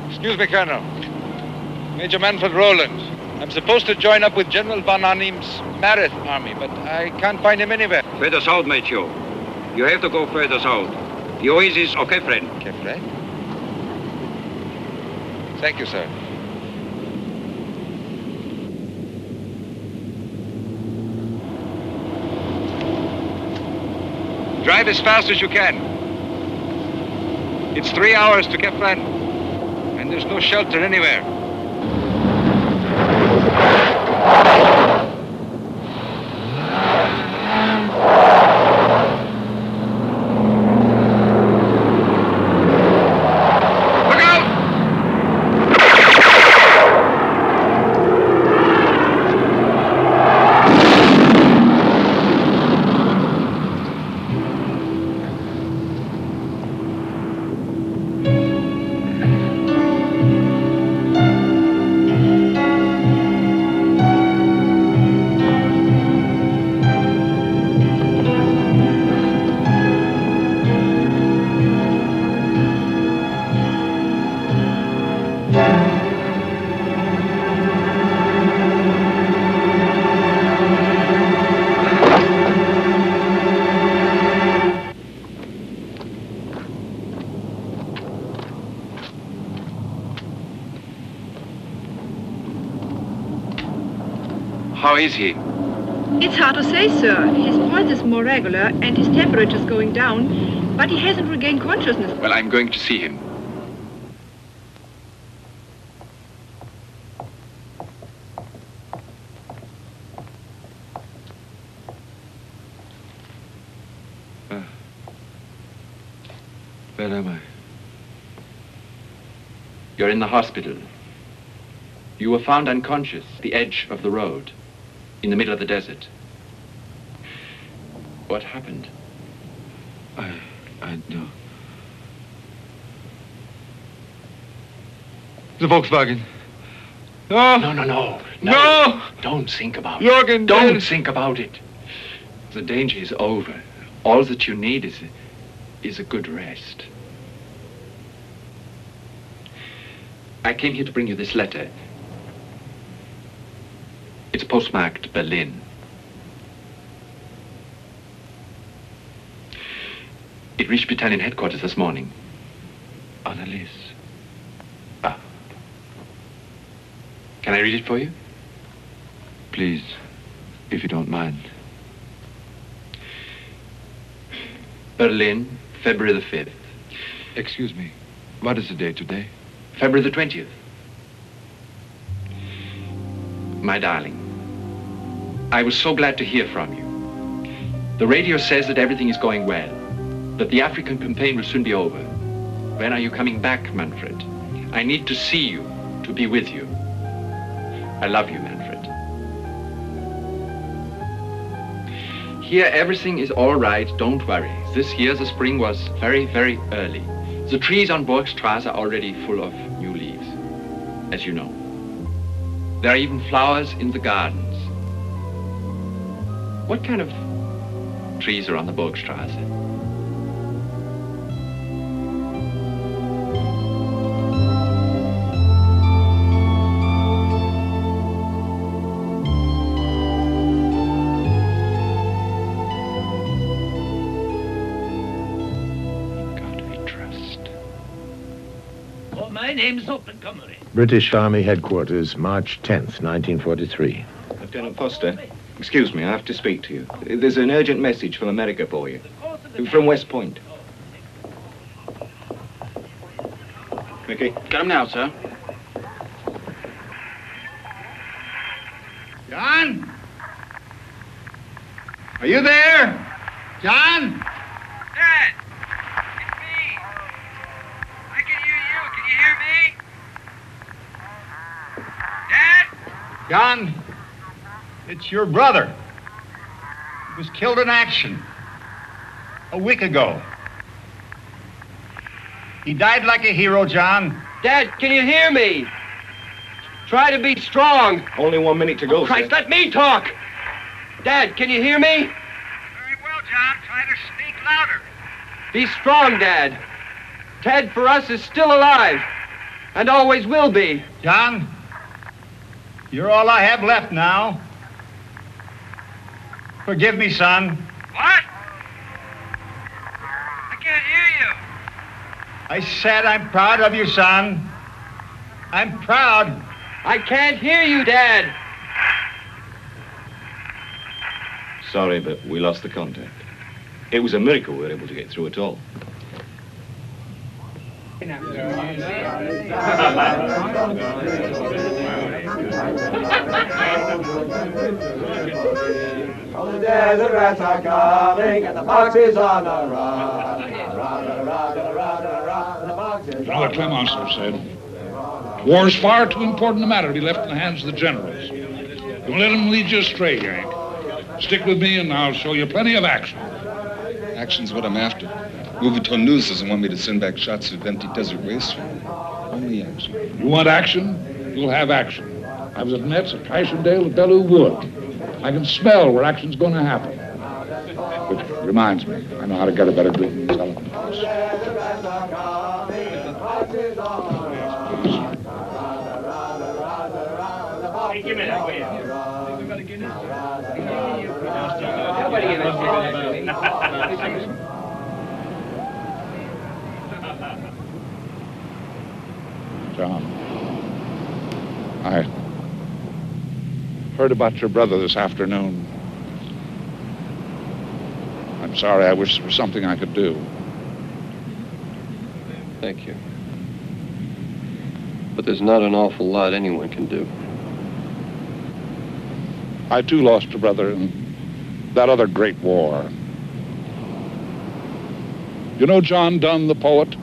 Excuse me, Colonel. Major Manfred Rowland. I'm supposed to join up with General Von Arnim's Mareth army, but I can't find him anywhere. Further south, Major. You have to go further south. The oasis of Kefren. Kefren? Thank you, sir. Drive as fast as you can. It's 3 hours to Kefren. And there's no shelter anywhere. How is he? It's hard to say, sir. His pulse is more regular and his temperature's going down, but he hasn't regained consciousness. Well, I'm going to see him. Where am I? You're in the hospital. You were found unconscious at the edge of the road, in the middle of the desert. What happened? I know. The Volkswagen. No! No! Don't think about it. Jürgen, Don't think about it. The danger is over. All that you need is a good rest. I came here to bring you this letter. It's postmarked Berlin. It reached battalion headquarters this morning. Annelies. Ah. Can I read it for you? Please, if you don't mind. Berlin, February the 5th. Excuse me. What is the date today? February the 20th. My darling, I was so glad to hear from you. The radio says that everything is going well, that the African campaign will soon be over. When are you coming back, Manfred? I need to see you, to be with you. I love you, Manfred. Here, everything is all right, don't worry. This year, the spring was very, very early. The trees on Burgstrasse are already full of new leaves, as you know. There are even flowers in the gardens. What kind of trees are on the Burgstrasse? My name's Montgomery. British Army Headquarters, March 10th, 1943. Lieutenant Foster, excuse me, I have to speak to you. There's an urgent message from America for you. From West Point. Mickey? Got him now, sir. John? Are you there? John? Dad! It's me! I can hear you. Can you hear me? Dad? John, it's your brother. He was killed in action a week ago. He died like a hero, John. Dad, can you hear me? Try to be strong. Only 1 minute to go, Oh, Christ, sir. let me talk. Dad, can you hear me? Very well, John. Try to speak louder. Be strong, Dad. Ted, for us, is still alive. And always will be. John, you're all I have left now. Forgive me, son. What? I can't hear you. I said I'm proud of you, son. I'm proud. I can't hear you, Dad. Sorry, but we lost the contact. It was a miracle we were able to get through at all. The desert rats are coming and the fox is on the run. You know what Clemenceau said? War's far too important a matter to be left in the hands of the generals. Don't let them lead you astray, Yank. Stick with me and I'll show you plenty of action. Action's what I'm after. Moviton News doesn't want me to send back shots of empty desert waste. Only action. You want action? You'll have action. I was at Metz, at Cashondale, at Belleau Wood. I can smell where action's going to happen. Which reminds me, I know how to get a better drink than this elephant house. Hey, give me that, will you? John, I heard about your brother this afternoon. I'm sorry. I wish there was something I could do. Thank you. But there's not an awful lot anyone can do. I, too, lost a brother in that other great war. You know John Donne, the poet?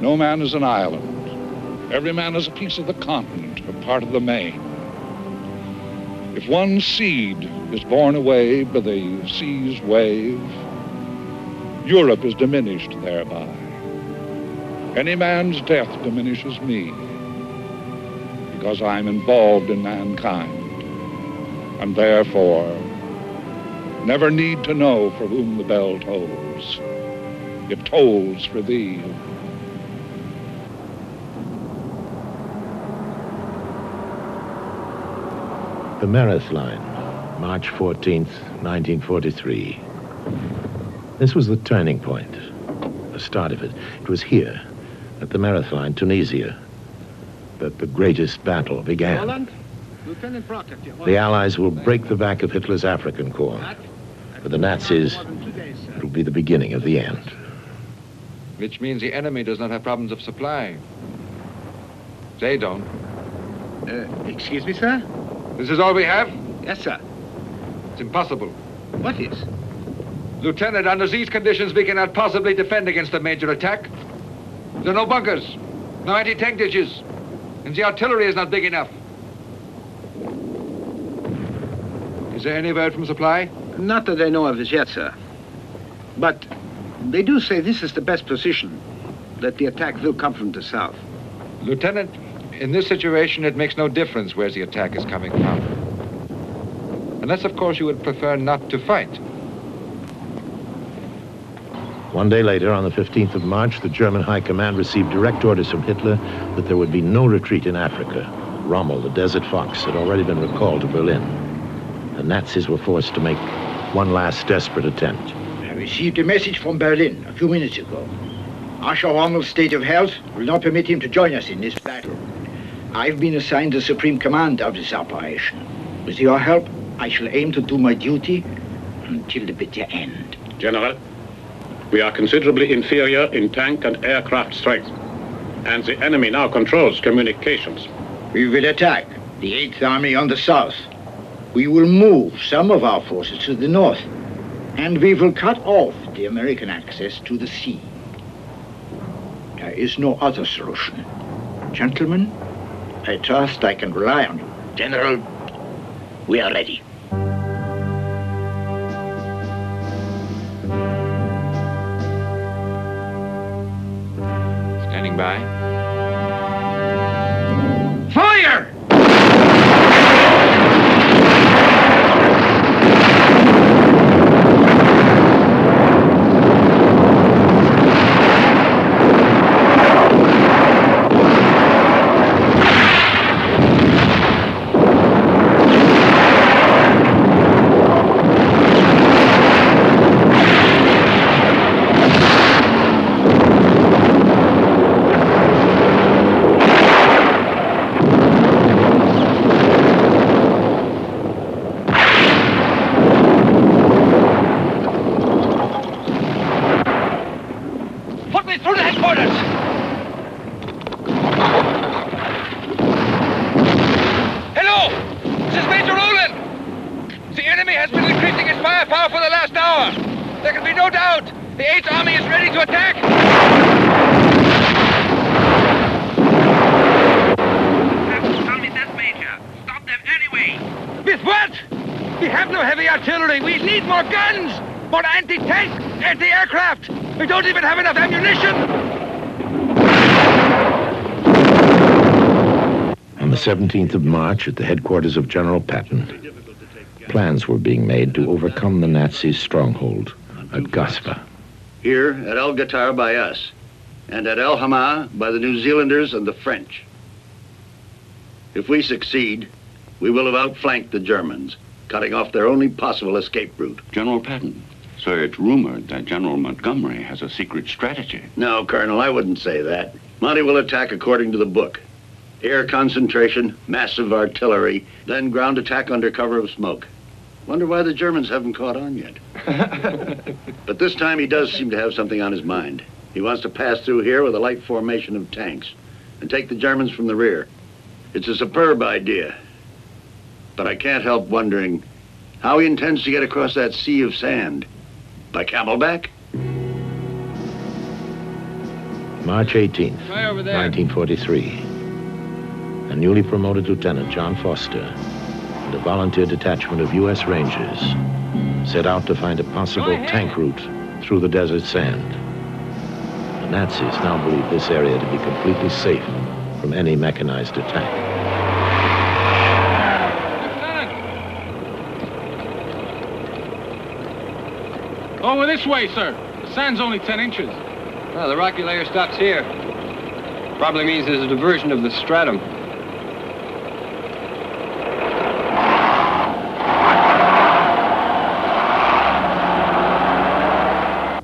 No man is an island. Every man is a piece of the continent, a part of the main. If one seed is borne away by the sea's wave, Europe is diminished thereby. Any man's death diminishes me, because I'm involved in mankind, and therefore never need to know for whom the bell tolls. It tolls for thee. The Meredith Line, March 14th, 1943. This was the turning point, the start of it. It was here, at the Meredith Line, Tunisia, that the greatest battle began. Holland, Lieutenant Proctor. The Allies will break the back of Hitler's African Corps. For the Nazis, it will be the beginning of the end. Which means the enemy does not have problems of supply. They don't. Excuse me, sir? This is all we have? Yes, sir. It's impossible. What is? Lieutenant, under these conditions, we cannot possibly defend against a major attack. There are no bunkers, no anti-tank ditches, and the artillery is not big enough. Is there any word from supply? Not that I know of as yet, sir. But they do say this is the best position, that the attack will come from the south. Lieutenant, in this situation, it makes no difference where the attack is coming from. Unless, of course, you would prefer not to fight. One day later, on the 15th of March, the German High Command received direct orders from Hitler that there would be no retreat in Africa. Rommel, the Desert Fox, had already been recalled to Berlin. The Nazis were forced to make one last desperate attempt. I received a message from Berlin a few minutes ago. Marshal Rommel's state of health will not permit him to join us in this battle. I've been assigned the supreme command of this operation. With your help, I shall aim to do my duty until the bitter end. General, we are considerably inferior in tank and aircraft strength, and the enemy now controls communications. We will attack the 8th Army on the south. We will move some of our forces to the north, and we will cut off the American access to the sea. There is no other solution. Gentlemen, I trust I can rely on you. General, we are ready. Standing by. Fire! We don't even have enough ammunition! On the 17th of March, at the headquarters of General Patton, plans were being made to overcome the Nazis' stronghold at Gaspa. Here at El Gatar by us, and at El Hama by the New Zealanders and the French. If we succeed, we will have outflanked the Germans, cutting off their only possible escape route. General Patton, sir, it's rumored that General Montgomery has a secret strategy. No, Colonel, I wouldn't say that. Monty will attack according to the book. Air concentration, massive artillery, then ground attack under cover of smoke. Wonder why the Germans haven't caught on yet. But this time he does seem to have something on his mind. He wants to pass through here with a light formation of tanks and take the Germans from the rear. It's a superb idea. But I can't help wondering how he intends to get across that sea of sand. By camelback? March 18th, 1943. and newly promoted Lieutenant John Foster and a volunteer detachment of U.S. Rangers set out to find a possible tank route through the desert sand. The Nazis now believe this area to be completely safe from any mechanized attack. Over this way, sir. The sand's only 10 inches. Well, the rocky layer stops here. Probably means there's a diversion of the stratum.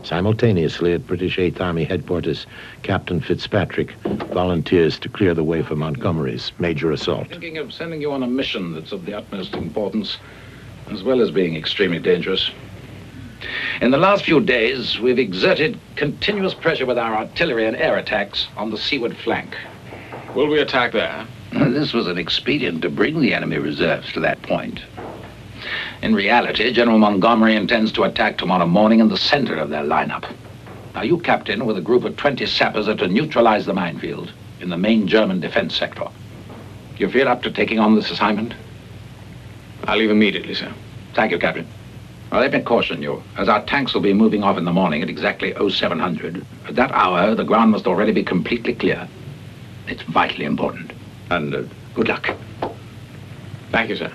Simultaneously at British 8th Army headquarters, Captain Fitzpatrick volunteers to clear the way for Montgomery's major assault. Thinking of sending you on a mission that's of the utmost importance, as well as being extremely dangerous. In the last few days, we've exerted continuous pressure with our artillery and air attacks on the seaward flank. Will we attack there? This was an expedient to bring the enemy reserves to that point. In reality, General Montgomery intends to attack tomorrow morning in the center of their lineup. Now, you, Captain, with a group of 20 sappers, are to neutralize the minefield in the main German defense sector. You feel up to taking on this assignment? I'll leave immediately, sir. Thank you, Captain. Well, let me caution you, as our tanks will be moving off in the morning at exactly 0700. At that hour, the ground must already be completely clear. It's vitally important. And good luck. Thank you, sir.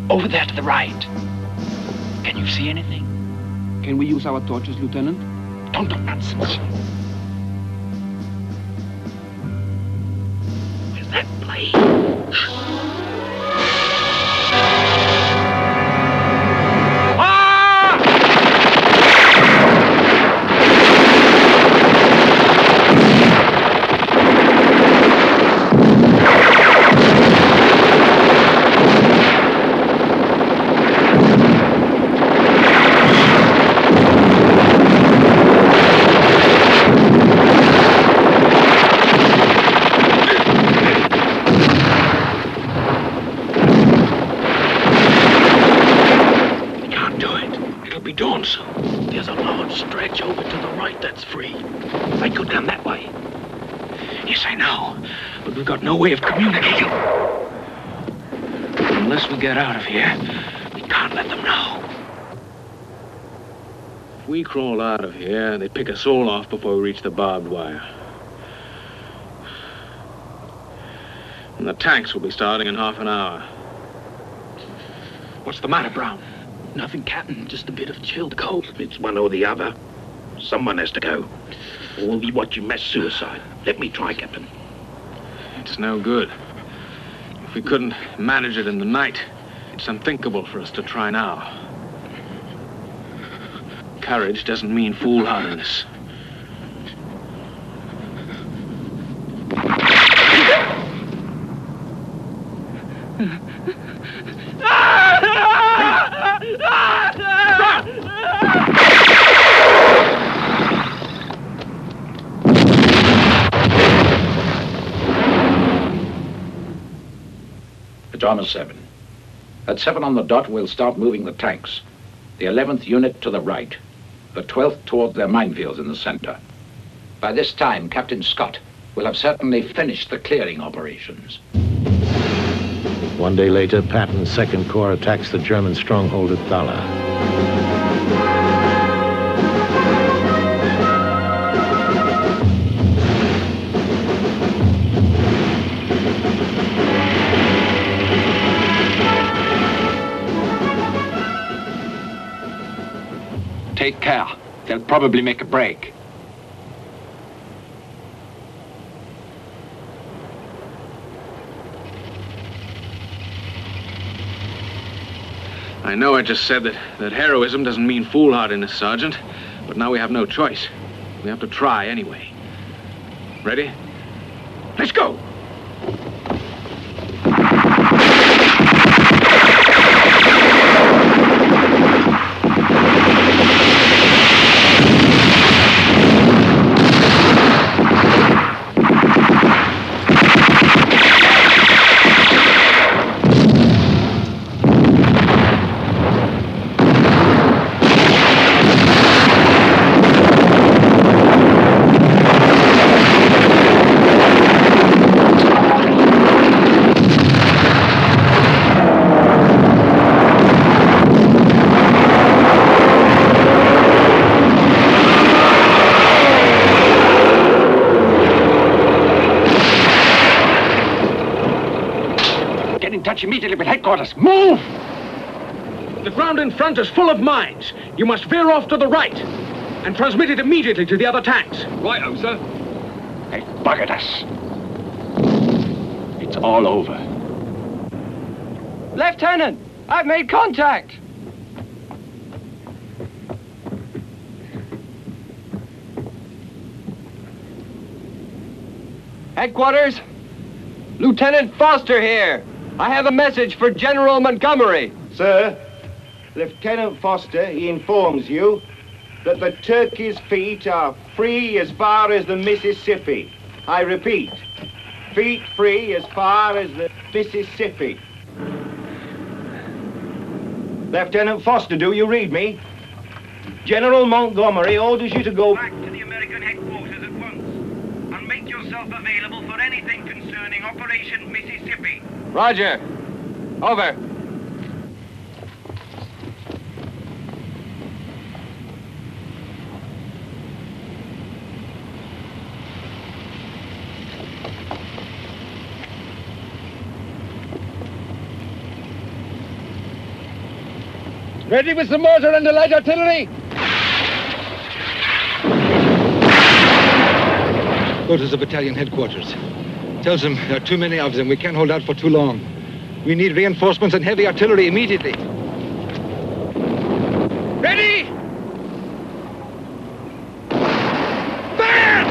Over there to the right. Can you see anything? Can we use our torches, Lieutenant? Don't talk nonsense. Where's that blade? There's a large stretch over to the right that's free. I could come that way. Yes, I know, but we've got no way of communicating. Unless we get out of here, we can't let them know. If we crawl out of here, they pick us all off before we reach the barbed wire. And the tanks will be starting in half an hour. What's the matter, Brown? Nothing, Captain. Just a bit of chilled cold. It's one or the other. Someone has to go. Or we'll be watching mass suicide. Let me try, Captain. It's no good. If we couldn't manage it in the night, it's unthinkable for us to try now. Courage doesn't mean foolhardiness. It's almost 7. At 7 on the dot, we'll start moving the tanks. The 11th unit to the right. The 12th toward their minefields in the center. By this time, Captain Scott will have certainly finished the clearing operations. One day later, Patton's 2nd Corps attacks the German stronghold at Thala. take care. They'll probably make a break. I know I just said that heroism doesn't mean foolhardiness, Sergeant, but now we have no choice. We have to try anyway. Ready? Let's go! Immediately with headquarters. Move! The ground in front is full of mines. You must veer off to the right and transmit it immediately to the other tanks. Right-o, sir. They've buggered us. It's all over. Lieutenant, I've made contact. Headquarters, Lieutenant Foster here. I have a message for General Montgomery. Sir, Lieutenant Foster, he informs you that the Turkey's feet are free as far as the Mississippi. I repeat, feet free as far as the Mississippi. Lieutenant Foster, do you read me? General Montgomery orders you to go back to the American headquarters at once and make yourself available for anything concerning Operation Mississippi. Roger. Over. Ready with the mortar and the light artillery? Go to the battalion headquarters. Tells them there are too many of them. We can't hold out for too long. We need reinforcements and heavy artillery immediately. Ready? Fire!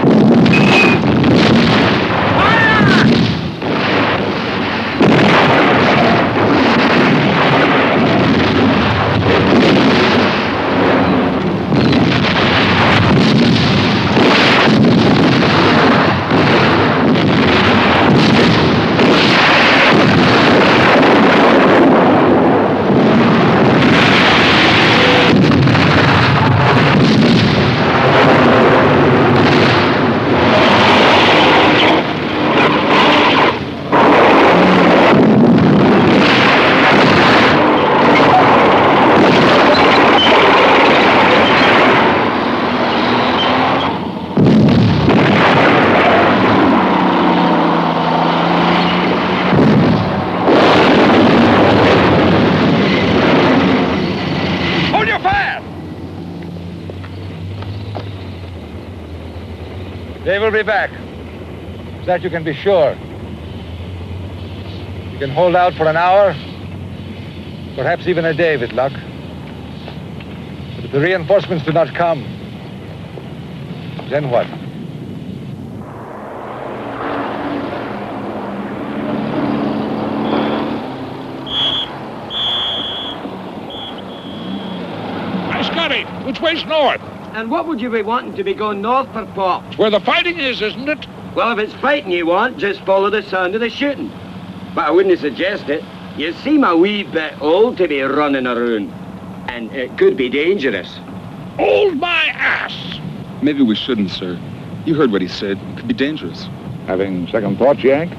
They will be back. That you can be sure. You can hold out for an hour, perhaps even a day with luck. But if the reinforcements do not come, then what? I Scotty, which way's north? And what would you be wanting to be going north for, Pop? It's where the fighting is, isn't it? Well, if it's fighting you want, just follow the sound of the shooting. But I wouldn't suggest it. You seem a wee bit old to be running around. And it could be dangerous. Hold my ass! Maybe we shouldn't, sir. You heard what he said. It could be dangerous. Having second thoughts, Yank?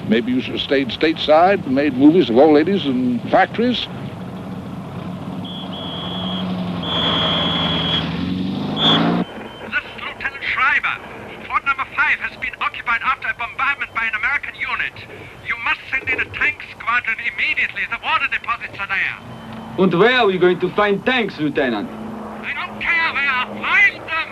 Maybe you should have stayed stateside and made movies of old ladies in factories? Fort number 5 has been occupied after a bombardment by an American unit. You must send in a tank squadron immediately. The water deposits are there. And where are we going to find tanks, Lieutenant? I don't care where. Find them!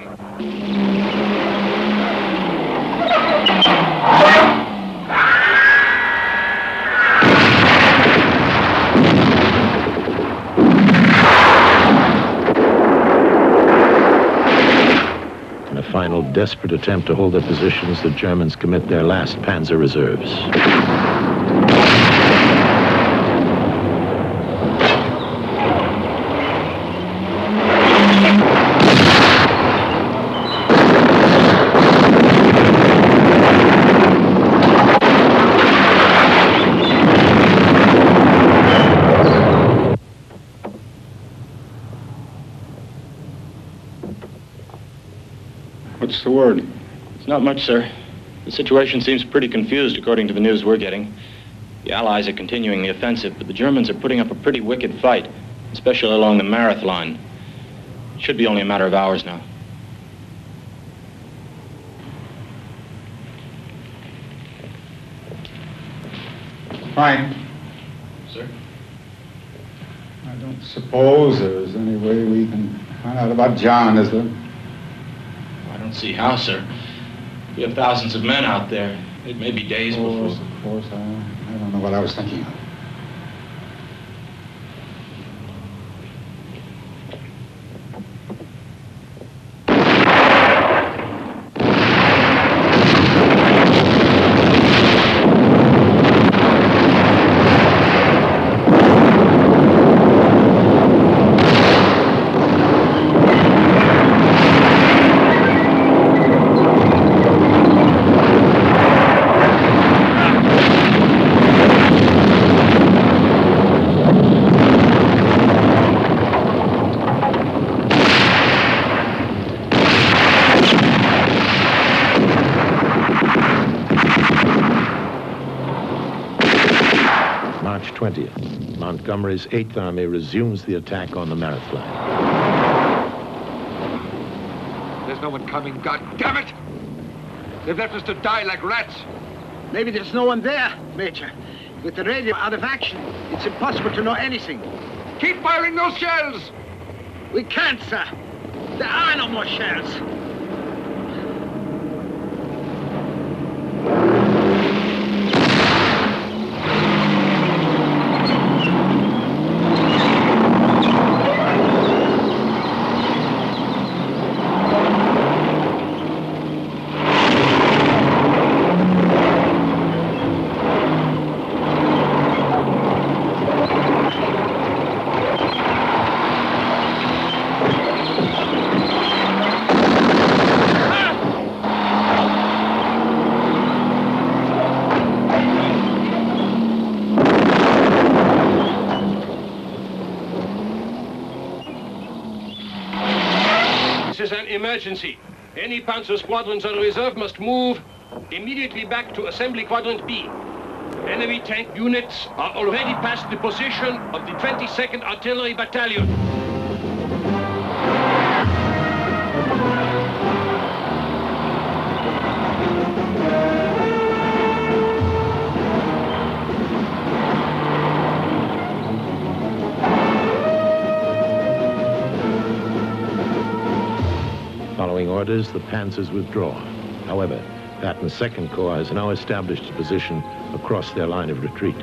In a final desperate attempt to hold their positions, the Germans commit their last panzer reserves. What's the word? It's not much, sir. The situation seems pretty confused according to the news we're getting. The Allies are continuing the offensive, but the Germans are putting up a pretty wicked fight, especially along the Mareth line. It should be only a matter of hours now. Fine. Sir? I don't suppose there's any way we can find out about John, is there? I don't see how, sir. We have thousands of men out there. It may be days before. Of course. I don't know what I was thinking of. March 20th, Montgomery's 8th Army resumes the attack on the Mareth line. There's no one coming, God damn it! They've left us to die like rats. Maybe there's no one there, Major. With the radio out of action, it's impossible to know anything. Keep firing those shells! We can't, sir. There are no more shells. Emergency. Any panzer squadrons on reserve must move immediately back to assembly quadrant B. Enemy tank units are already past the position of the 22nd Artillery Battalion. Following orders, the panzers withdraw. However, Patton's 2nd Corps has now established a position across their line of retreat.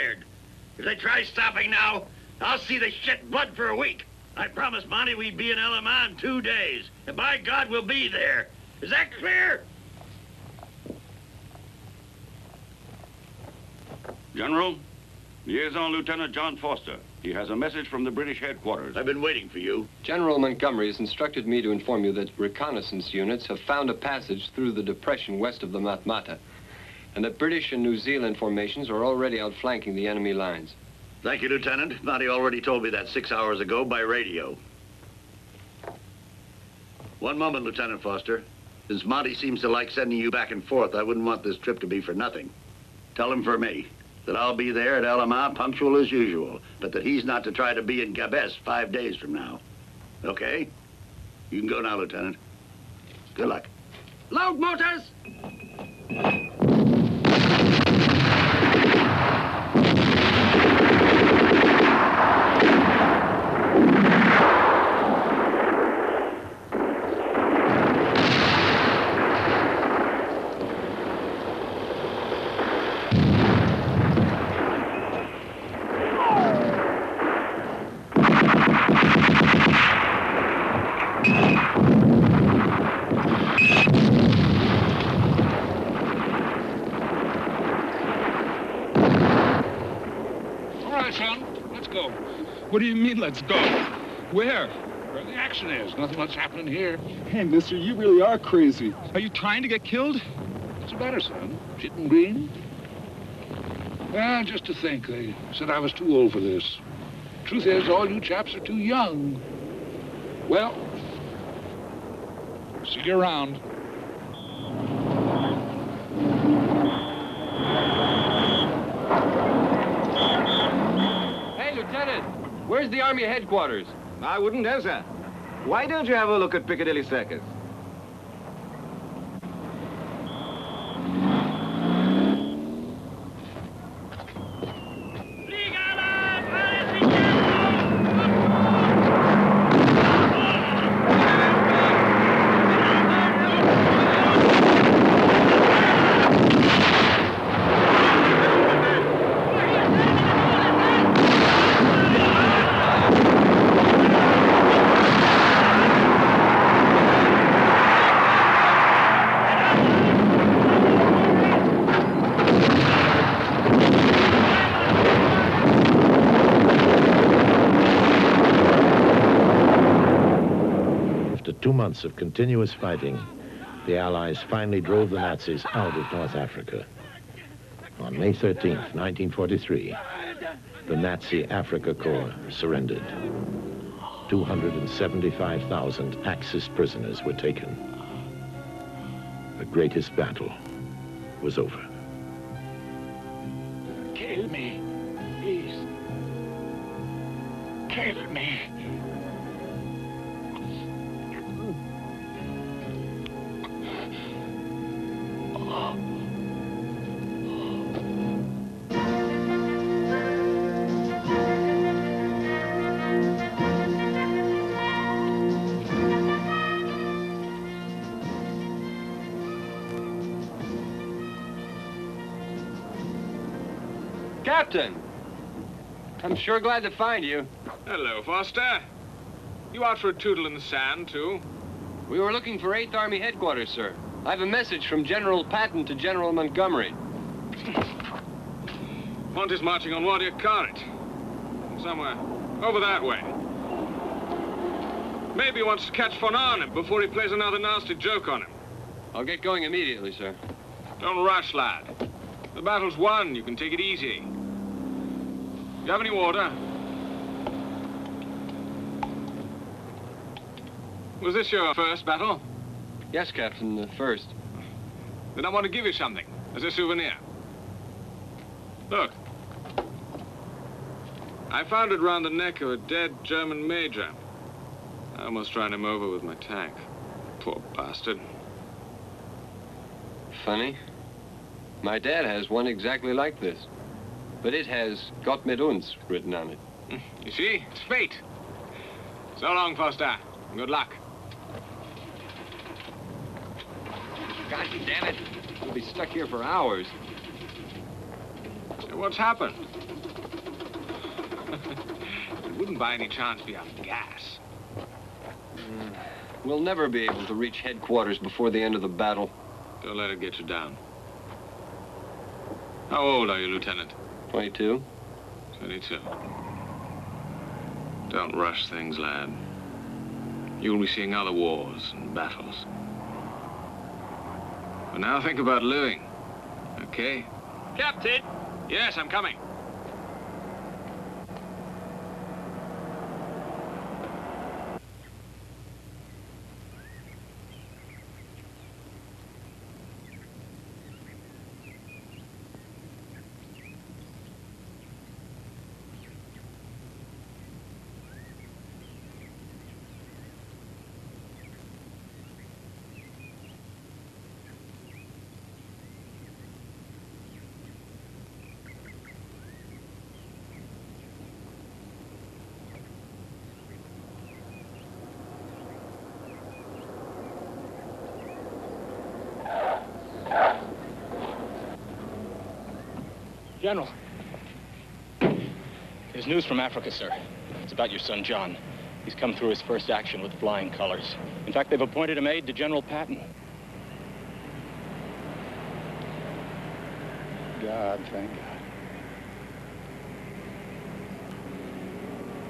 fired. If they try stopping now, I'll see the shit blood for a week. I promised Monty we'd be in LMA in 2 days. And by God, we'll be there. Is that clear? General, Liaison Lieutenant John Foster. He has a message from the British headquarters. I've been waiting for you. General Montgomery has instructed me to inform you that reconnaissance units have found a passage through the depression west of the Matmata, and that British and New Zealand formations are already outflanking the enemy lines. Thank you, Lieutenant. Monty already told me that 6 hours ago by radio. One moment, Lieutenant Foster. Since Monty seems to like sending you back and forth, I wouldn't want this trip to be for nothing. Tell him for me that I'll be there at LMA punctual as usual, but that he's not to try to be in Gabes 5 days from now. Okay? You can go now, Lieutenant. Good luck. Loud motors! What do you mean, let's go? Where? Where the action is. Nothing much happening here. Hey, mister, you really are crazy. Are you trying to get killed? What's the matter, son? Shitting green? Well, just to think. They said I was too old for this. Truth is, all you chaps are too young. Well, see you around. Hey, Lieutenant! Where's the Army headquarters? I wouldn't know, sir. Why don't you have a look at Piccadilly Circus? After 2 months of continuous fighting, the Allies finally drove the Nazis out of North Africa. On May 13th, 1943, the Nazi Africa Corps surrendered. 275,000 Axis prisoners were taken. The greatest battle was over. Kill me, please. Kill me. Captain! I'm sure glad to find you. Hello, Foster. You out for a tootle in the sand, too? We were looking for 8th Army headquarters, sir. I have a message from General Patton to General Montgomery. Monty's marching on what do you call it? Somewhere over that way. Maybe he wants to catch Von Arnhem before he plays another nasty joke on him. I'll get going immediately, sir. Don't rush, lad. The battle's won. You can take it easy. You have any water? Was this your first battle? Yes, Captain, the first. Then I want to give you something as a souvenir. Look. I found it round the neck of a dead German major. I almost ran him over with my tank. Poor bastard. Funny. My dad has one exactly like this. But it has Gott mit uns written on it. You see? It's fate. So long, Foster. Good luck. God damn it. We'll be stuck here for hours. So what's happened? It wouldn't by any chance be out of gas. We'll never be able to reach headquarters before the end of the battle. Don't let it get you down. How old are you, Lieutenant? 22. 22. Don't rush things, lad. You'll be seeing other wars and battles. But now think about living, okay? Captain! Yes, I'm coming. General. There's news from Africa, sir. It's about your son, John. He's come through his first action with flying colors. In fact, they've appointed him aide to General Patton. God, thank God.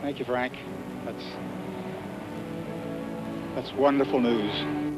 Thank you, Frank. That's wonderful news.